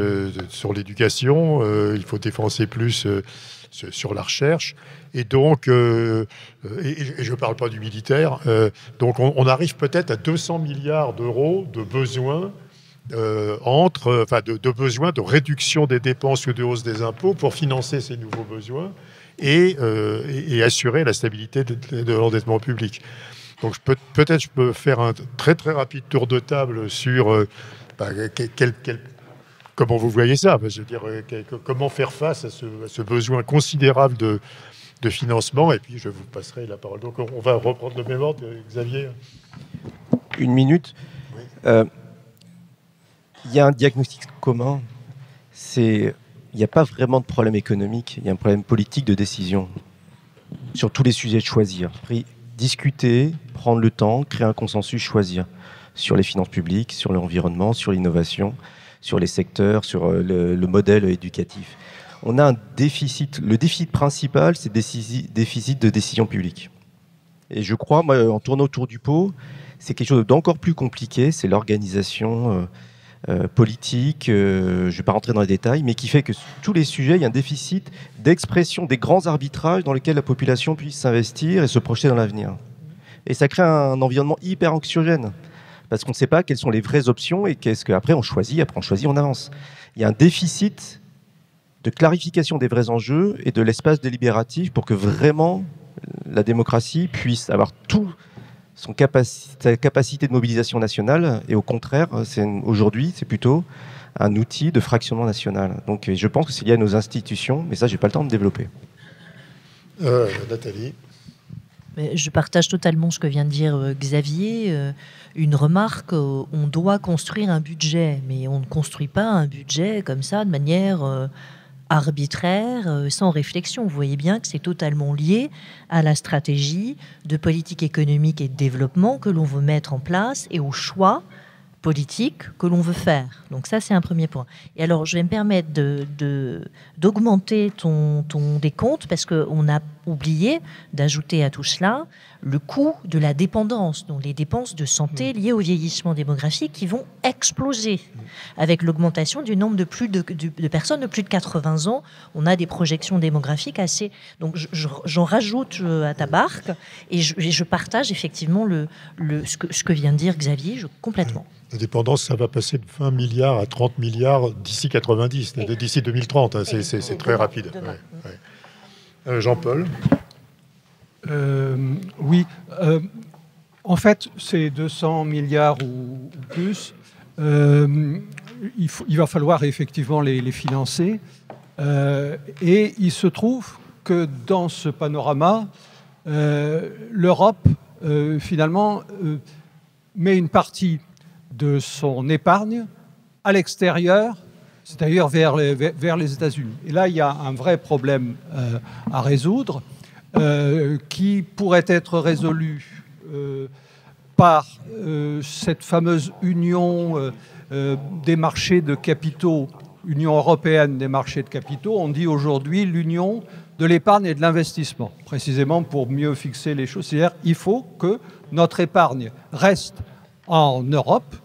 sur l'éducation, il faut dépenser plus sur la recherche, et donc, et je ne parle pas du militaire, donc on arrive peut-être à 200 milliards d'euros de besoins, de besoins de réduction des dépenses ou de hausse des impôts pour financer ces nouveaux besoins et assurer la stabilité de l'endettement public. Donc peut-être je peux faire un très très rapide tour de table sur comment vous voyez ça, je veux dire, comment faire face à ce besoin considérable de financement, et puis je vous passerai la parole. Donc on va reprendre le même ordre, Xavier. Une minute. Oui. Il y a un diagnostic commun, il n'y a pas vraiment de problème économique, il y a un problème politique de décision sur tous les sujets de choisir. Discuter, prendre le temps, créer un consensus, choisir sur les finances publiques, sur l'environnement, sur l'innovation, sur les secteurs, sur le modèle éducatif. On a un déficit. Le déficit principal, c'est le déficit de décision publique. Et je crois, moi, en tournant autour du pot, c'est quelque chose d'encore plus compliqué, c'est l'organisation politique, je ne vais pas rentrer dans les détails, mais qui fait que sur tous les sujets, il y a un déficit d'expression des grands arbitrages dans lesquels la population puisse s'investir et se projeter dans l'avenir. Et ça crée un environnement hyper anxiogène, parce qu'on ne sait pas quelles sont les vraies options et qu'est-ce qu'après on choisit, on avance. Il y a un déficit de clarification des vrais enjeux et de l'espace délibératif pour que vraiment la démocratie puisse avoir tout sa capacité de mobilisation nationale, et au contraire, aujourd'hui, c'est plutôt un outil de fractionnement national. Donc je pense que c'est lié à nos institutions, mais ça, j'ai pas le temps de développer. Nathalie. Mais je partage totalement ce que vient de dire Xavier. Une remarque, on doit construire un budget, mais on ne construit pas un budget comme ça, de manière arbitraire, sans réflexion. Vous voyez bien que c'est totalement lié à la stratégie de politique économique et de développement que l'on veut mettre en place et au choix politique que l'on veut faire. Donc ça, c'est un premier point. Et alors, je vais me permettre d'augmenter ton décompte, parce qu'on a oublié d'ajouter à tout cela le coût de la dépendance, donc les dépenses de santé liées au vieillissement démographique qui vont exploser avec l'augmentation du nombre de personnes de plus de 80 ans. On a des projections démographiques assez... Donc j'en rajoute à ta barque, et je partage effectivement ce que vient de dire Xavier, complètement. La dépendance, ça va passer de 20 milliards à 30 milliards d'ici 90, d'ici 2030. Hein, c'est très rapide. Ouais. Jean-Paul. Oui. En fait, ces 200 milliards ou plus, il va falloir effectivement les financer. Et il se trouve que dans ce panorama, l'Europe, finalement, met une partie de son épargne à l'extérieur, c'est-à-dire vers les États-Unis. Et là, il y a un vrai problème à résoudre, qui pourrait être résolu par cette fameuse union des marchés de capitaux, Union européenne des marchés de capitaux. On dit aujourd'hui l'union de l'épargne et de l'investissement, précisément pour mieux fixer les choses. C'est-à-dire qu'il faut que notre épargne reste en Europe,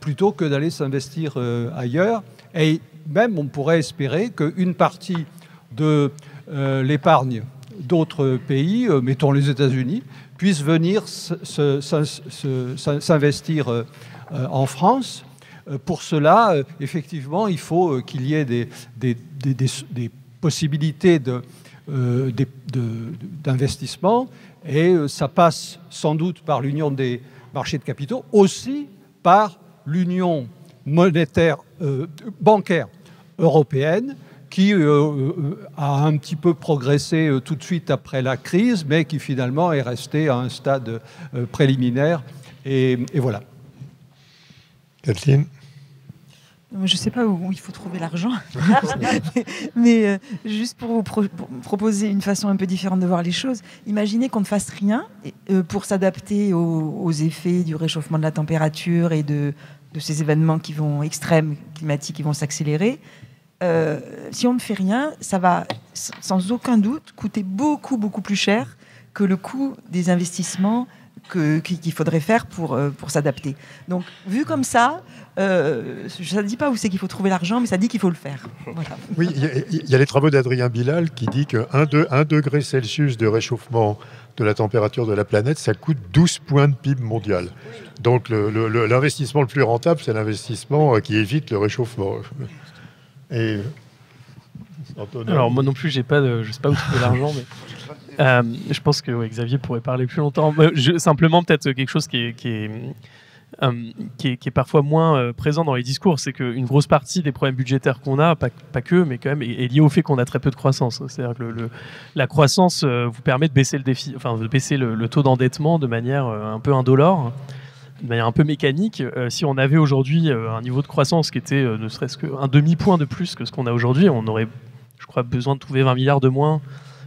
plutôt que d'aller s'investir ailleurs. Et même, on pourrait espérer qu'une partie de l'épargne d'autres pays, mettons les États-Unis, puisse venir s'investir en France. Pour cela, effectivement, il faut qu'il y ait des possibilités d'investissement, et ça passe sans doute par l'union des marchés de capitaux, aussi par l'union monétaire, bancaire européenne, qui a un petit peu progressé tout de suite après la crise, mais qui finalement est restée à un stade préliminaire. Et voilà. Kathleen ? Je ne sais pas où il faut trouver l'argent, mais juste pour vous proposer une façon un peu différente de voir les choses, imaginez qu'on ne fasse rien pour s'adapter aux effets du réchauffement de la température et de ces événements extrêmes climatiques qui vont s'accélérer. Si on ne fait rien, ça va sans aucun doute coûter beaucoup, beaucoup plus cher que le coût des investissements qu'il faudrait faire pour s'adapter. Donc, vu comme ça, ça ne dit pas où c'est qu'il faut trouver l'argent, mais ça dit qu'il faut le faire. Voilà. Oui, il y a les travaux d'Adrien Bilal qui dit qu'un degré Celsius de réchauffement de la température de la planète, ça coûte 12 points de PIB mondial. Donc, l'investissement le plus rentable, c'est l'investissement qui évite le réchauffement. Et... Alors, moi non plus, je ne sais pas où trouver l'argent, mais... je pense que Xavier pourrait parler plus longtemps. Simplement, peut-être quelque chose qui est parfois moins présent dans les discours, c'est qu'une grosse partie des problèmes budgétaires qu'on a, pas que, mais quand même, est liée au fait qu'on a très peu de croissance. C'est-à-dire que la croissance vous permet de baisser le taux d'endettement de manière un peu indolore, de manière un peu mécanique. Si on avait aujourd'hui un niveau de croissance qui était ne serait-ce qu'un demi-point de plus que ce qu'on a aujourd'hui, on aurait, je crois, besoin de trouver 20 milliards de moins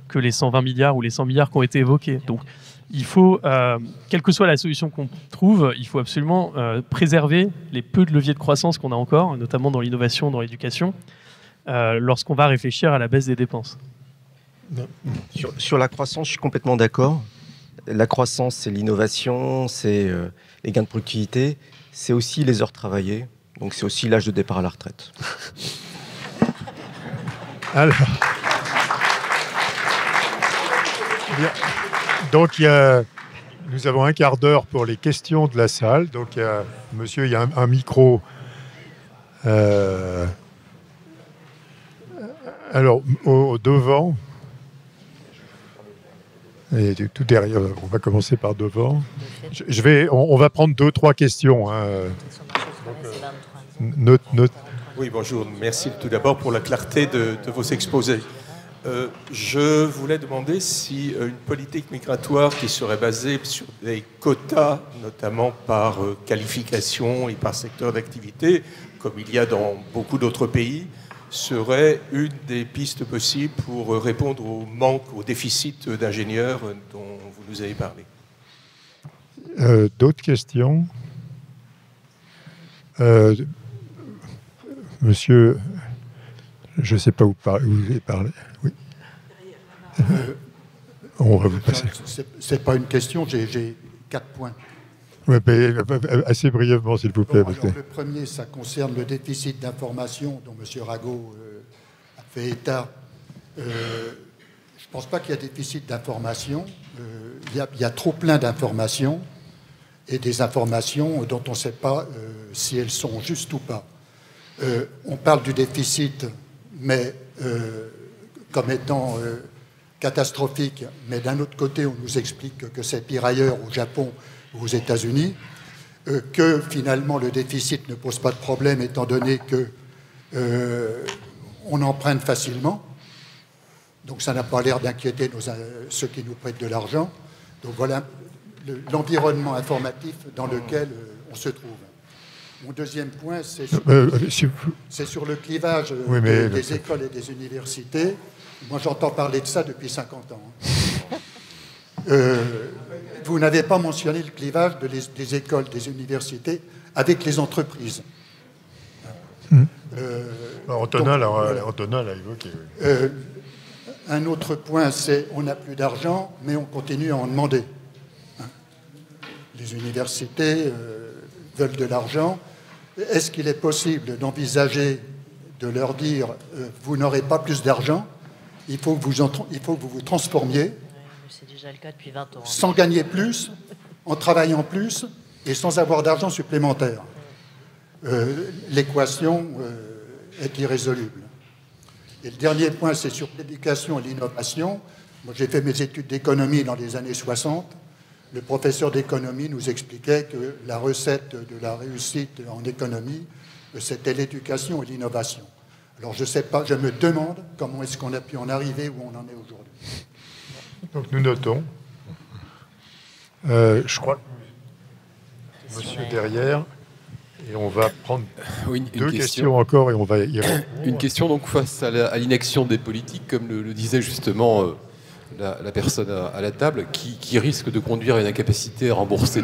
que les 120 milliards ou les 100 milliards qui ont été évoqués. Donc, il faut, quelle que soit la solution qu'on trouve, il faut absolument préserver les peu de leviers de croissance qu'on a encore, notamment dans l'innovation, dans l'éducation, lorsqu'on va réfléchir à la baisse des dépenses. Sur la croissance, je suis complètement d'accord. La croissance, c'est l'innovation, c'est les gains de productivité. c'est aussi les heures travaillées, donc c'est aussi l'âge de départ à la retraite. Alors, bien. Donc nous avons un quart d'heure pour les questions de la salle. Donc monsieur, il y a un micro. Alors, au devant, et tout derrière, on va commencer par devant. On va prendre 2-3 questions. Hein. Oui, bonjour. Merci tout d'abord pour la clarté de vos exposés. Je voulais demander si une politique migratoire qui serait basée sur des quotas, notamment par qualification et par secteur d'activité, comme il y a dans beaucoup d'autres pays, serait une des pistes possibles pour répondre au manque, au déficit d'ingénieurs dont vous nous avez parlé. D'autres questions? Monsieur, je ne sais pas où vous avez parlé. Oui. On va vous passer. Ce n'est pas une question, j'ai 4 points. Ouais, assez brièvement, s'il vous plaît. Bon, alors, le premier, ça concerne le déficit d'information dont M. Rago a fait état. Je ne pense pas qu'il y a déficit d'information. Il y a trop plein d'informations et des informations dont on ne sait pas si elles sont justes ou pas. On parle du déficit, mais comme étant catastrophique, mais d'un autre côté, on nous explique que c'est pire ailleurs, au Japon ou aux États-Unis, que finalement le déficit ne pose pas de problème étant donné qu'on emprunte facilement. Donc ça n'a pas l'air d'inquiéter ceux qui nous prêtent de l'argent. Donc voilà l'environnement informatif dans lequel on se trouve. Mon deuxième point, c'est sur le clivage des écoles et des universités. Moi, j'entends parler de ça depuis 50 ans. Vous n'avez pas mentionné le clivage des écoles, des universités avec les entreprises. Antonin l'a évoqué. Oui. Un autre point, c'est on n'a plus d'argent, mais on continue à en demander. Les universités veulent de l'argent. Est-ce qu'il est possible d'envisager de leur dire vous n'aurez pas plus d'argent, il faut que vous vous transformiez, c'est déjà le cas depuis 20 ans. Sans gagner plus, en travaillant plus et sans avoir d'argent supplémentaire. L'équation est irrésoluble. Et le dernier point, c'est sur l'éducation et l'innovation. Moi, j'ai fait mes études d'économie dans les années 60. Le professeur d'économie nous expliquait que la recette de la réussite en économie, c'était l'éducation et l'innovation. Alors, je ne sais pas, je me demande comment est-ce qu'on a pu en arriver où on en est aujourd'hui. Donc, nous notons. Je crois que monsieur derrière, et on va prendre deux questions encore et on va y répondre. Une question donc face à l'inaction des politiques, comme le disait justement la personne à la table, qui risque de conduire à une incapacité à rembourser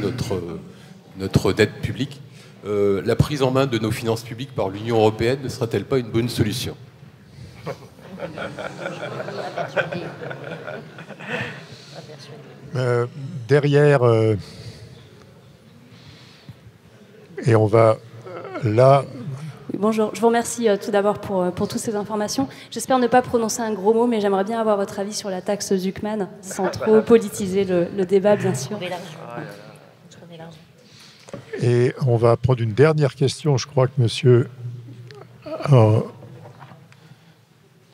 notre dette publique. La prise en main de nos finances publiques par l'Union européenne ne sera-t-elle pas une bonne solution ? Derrière, et on va là... Bonjour, je vous remercie tout d'abord pour toutes ces informations. J'espère ne pas prononcer un gros mot, mais j'aimerais bien avoir votre avis sur la taxe Zuckman, sans trop politiser le débat, bien sûr. Et on va prendre une dernière question. Je crois que monsieur...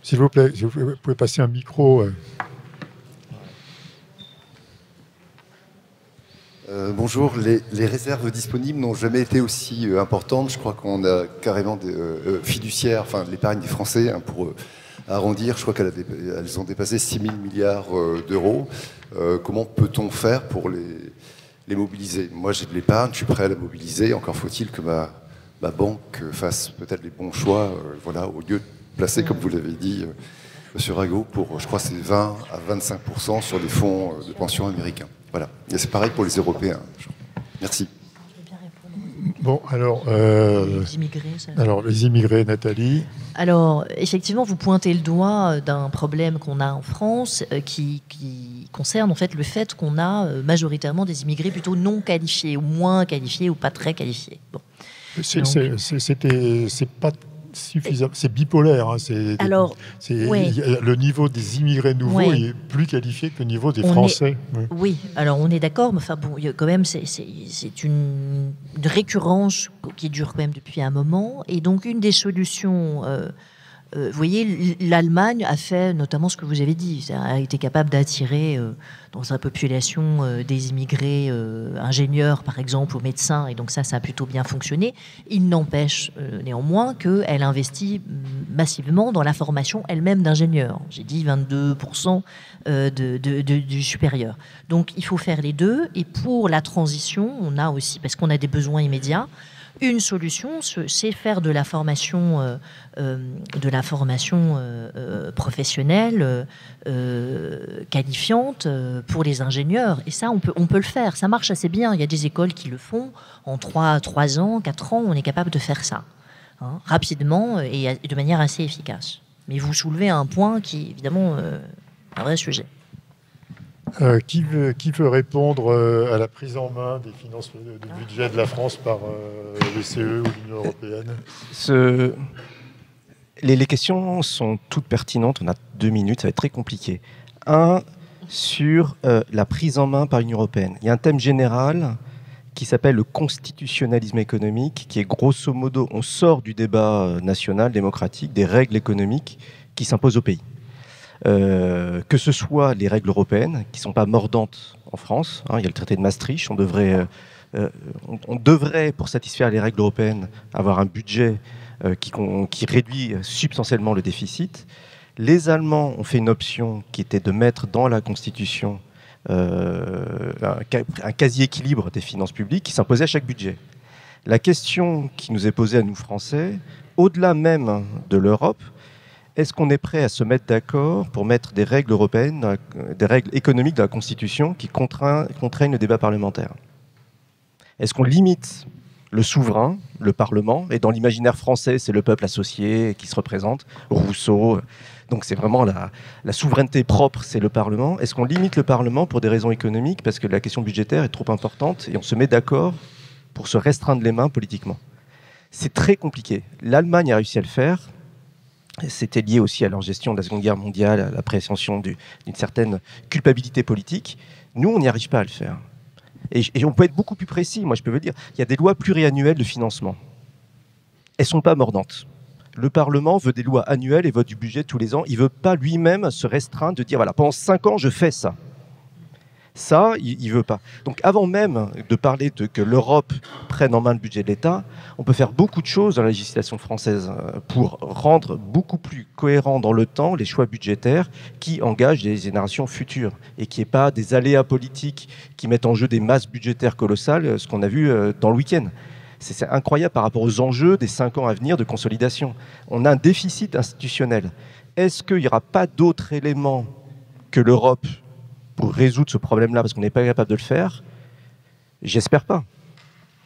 s'il vous plaît, vous pouvez passer un micro. Bonjour, les réserves disponibles n'ont jamais été aussi importantes. Je crois qu'on a carrément des fiduciaires, enfin l'épargne des Français, hein, pour arrondir, je crois qu'elles ont dépassé 6 000 milliards d'euros. Comment peut-on faire pour les mobiliser? Moi j'ai de l'épargne, je suis prêt à la mobiliser, encore faut-il que ma banque fasse peut-être les bons choix, voilà, au lieu de placer, comme vous l'avez dit, M. Rago, pour, je crois, c'est 20 à 25% sur des fonds de pension américains. Voilà. Et c'est pareil pour les Européens. Merci. Bon, alors, les immigrés, les immigrés, Nathalie. Alors, effectivement, vous pointez le doigt d'un problème qu'on a en France qui concerne en fait le fait qu'on a majoritairement des immigrés plutôt non qualifiés, ou moins qualifiés, ou pas très qualifiés. Bon. C'est pas suffisant, c'est bipolaire. Hein, le niveau des immigrés nouveaux est plus qualifié que le niveau des Français. Oui, alors on est d'accord, mais enfin bon, quand même, c'est une récurrence qui dure quand même depuis un moment, et donc une des solutions. Vous voyez, l'Allemagne a fait notamment ce que vous avez dit, a été capable d'attirer dans sa population des immigrés ingénieurs, par exemple, ou médecins, et donc ça a plutôt bien fonctionné. Il n'empêche néanmoins qu'elle investit massivement dans la formation elle-même d'ingénieurs. J'ai dit 22% du supérieur. Donc il faut faire les deux, et pour la transition, on a aussi, parce qu'on a des besoins immédiats, une solution, c'est faire de la formation professionnelle qualifiante pour les ingénieurs. Et ça, on peut le faire. Ça marche assez bien. Il y a des écoles qui le font. En 3 ans, 4 ans, on est capable de faire ça. Hein, rapidement et de manière assez efficace. Mais vous soulevez un point qui est évidemment un vrai sujet. Qui veut répondre à la prise en main des finances du budget de la France par le CE ou l'Union européenne? Les questions sont toutes pertinentes. On a 2 minutes, ça va être très compliqué. Un, sur la prise en main par l'Union européenne. Il y a un thème général qui s'appelle le constitutionnalisme économique, qui est grosso modo, on sort du débat national, démocratique, des règles économiques qui s'imposent au pays. Que ce soit les règles européennes, qui ne sont pas mordantes en France, hein, il y a le traité de Maastricht, on devrait, pour satisfaire les règles européennes, avoir un budget qui réduit substantiellement le déficit. Les Allemands ont fait une option qui était de mettre dans la Constitution un quasi-équilibre des finances publiques qui s'imposait à chaque budget. La question qui nous est posée à nous Français, au-delà même de l'Europe, est-ce qu'on est prêt à se mettre d'accord pour mettre des règles européennes, des règles économiques dans la Constitution qui contraignent le débat parlementaire? Est-ce qu'on limite le souverain, le Parlement, et dans l'imaginaire français, c'est le peuple associé qui se représente, Rousseau, donc c'est vraiment la souveraineté propre, c'est le Parlement. Est-ce qu'on limite le Parlement pour des raisons économiques, parce que la question budgétaire est trop importante, et on se met d'accord pour se restreindre les mains politiquement? C'est très compliqué. L'Allemagne a réussi à le faire. C'était lié aussi à leur gestion de la Seconde Guerre mondiale, à l'appréhension d'une certaine culpabilité politique. Nous, on n'y arrive pas à le faire. Et on peut être beaucoup plus précis. Moi, je peux vous dire, il y a des lois pluriannuelles de financement. Elles ne sont pas mordantes. Le Parlement veut des lois annuelles et vote du budget tous les ans. Il ne veut pas lui-même se restreindre de dire, voilà, pendant 5 ans, je fais ça. Ça, il ne veut pas. Donc avant même de parler que l'Europe prenne en main le budget de l'État, on peut faire beaucoup de choses dans la législation française pour rendre beaucoup plus cohérent dans le temps les choix budgétaires qui engagent les générations futures et qui n'est pas des aléas politiques qui mettent en jeu des masses budgétaires colossales, ce qu'on a vu dans le week-end. C'est incroyable par rapport aux enjeux des 5 ans à venir de consolidation. On a un déficit institutionnel. Est-ce qu'il n'y aura pas d'autres éléments que l'Europe pour résoudre ce problème-là, parce qu'on n'est pas capable de le faire? J'espère pas.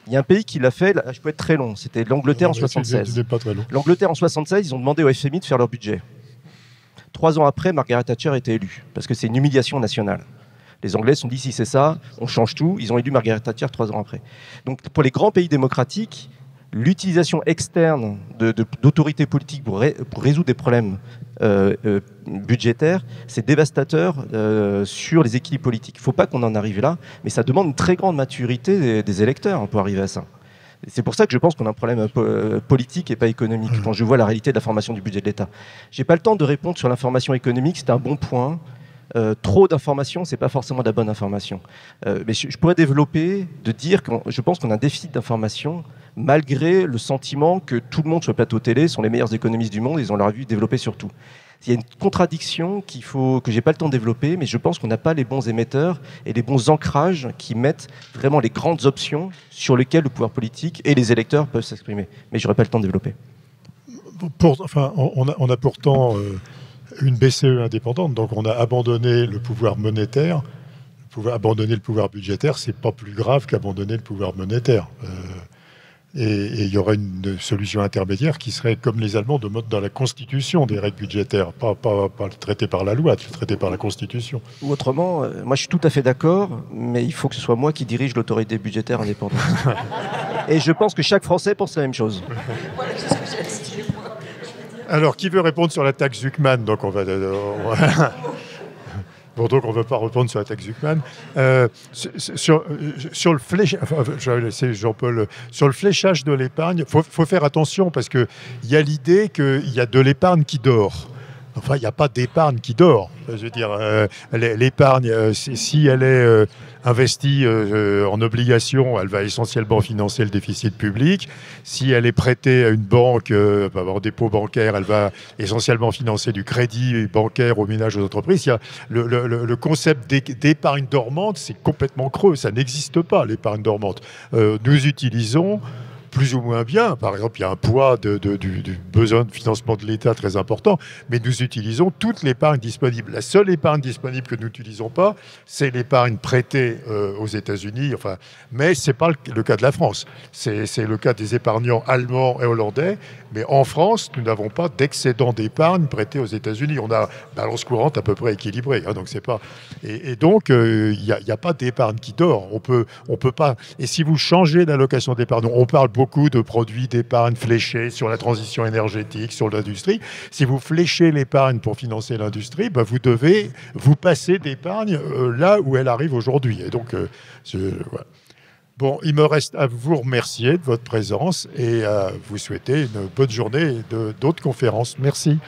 Il y a un pays qui l'a fait, là, je peux être très long, c'était l'Angleterre en 76. L'Angleterre en 76, ils ont demandé au FMI de faire leur budget. 3 ans après, Margaret Thatcher a été élue, parce que c'est une humiliation nationale. Les Anglais se sont dit, si c'est ça, on change tout. Ils ont élu Margaret Thatcher 3 ans après. Donc pour les grands pays démocratiques, l'utilisation externe d'autorités politiques pour résoudre des problèmes budgétaires, c'est dévastateur sur les équilibres politiques. Il ne faut pas qu'on en arrive là, mais ça demande une très grande maturité des électeurs pour arriver à ça. C'est pour ça que je pense qu'on a un problème politique et pas économique, quand je vois la réalité de la formation du budget de l'État. Je n'ai pas le temps de répondre sur l'information économique, c'est un bon point. Trop d'informations, c'est pas forcément de la bonne information. Mais je pourrais développer, de dire que je pense qu'on a un déficit d'information, malgré le sentiment que tout le monde sur le plateau télé sont les meilleurs économistes du monde, ils ont leur vue développée sur tout. Il y a une contradiction que j'ai pas le temps de développer, mais je pense qu'on n'a pas les bons émetteurs et les bons ancrages qui mettent vraiment les grandes options sur lesquelles le pouvoir politique et les électeurs peuvent s'exprimer. Mais j'aurais pas le temps de développer. On a pourtant une BCE indépendante, donc on a abandonné le pouvoir monétaire. Abandonner le pouvoir budgétaire, c'est pas plus grave qu'abandonner le pouvoir monétaire. Et il y aurait une solution intermédiaire qui serait, comme les Allemands, de mode dans la Constitution des règles budgétaires, pas traité par la loi, traité par la Constitution. Ou autrement, moi je suis tout à fait d'accord, mais il faut que ce soit moi qui dirige l'autorité budgétaire indépendante. Et je pense que chaque Français pense la même chose. Alors, qui veut répondre sur la taxe Zuckman? Donc on ne veut pas répondre sur la taxe Zuckman. Sur le fléchage, je vais laisser Jean-Paul. Sur le fléchage de l'épargne, faut faire attention parce qu'il y a l'idée qu'il y a de l'épargne qui dort. Enfin, il n'y a pas d'épargne qui dort. Je veux dire, l'épargne, si elle est investie en obligations, elle va essentiellement financer le déficit public. Si elle est prêtée à une banque, en dépôt bancaire, elle va essentiellement financer du crédit bancaire aux ménages, aux entreprises. Il y a le concept d'épargne dormante, c'est complètement creux. Ça n'existe pas, l'épargne dormante. Nous utilisons plus ou moins bien. Par exemple, il y a un poids du besoin de financement de l'État très important, mais nous utilisons toute l'épargne disponible. La seule épargne disponible que nous n'utilisons pas, c'est l'épargne prêtée aux États-Unis, mais ce n'est pas le cas de la France. C'est le cas des épargnants allemands et hollandais, mais en France, nous n'avons pas d'excédent d'épargne prêtée aux États-Unis. On a une balance courante à peu près équilibrée. Donc c'est pas... Et donc, il n'y a pas d'épargne qui dort. On peut pas... Et si vous changez d'allocation d'épargne, on parle beaucoup de produits d'épargne fléchés sur la transition énergétique, sur l'industrie. Si vous fléchez l'épargne pour financer l'industrie, vous devez vous passer d'épargne là où elle arrive aujourd'hui. Et donc, voilà. Bon, il me reste à vous remercier de votre présence et à vous souhaiter une bonne journée et d'autres conférences. Merci.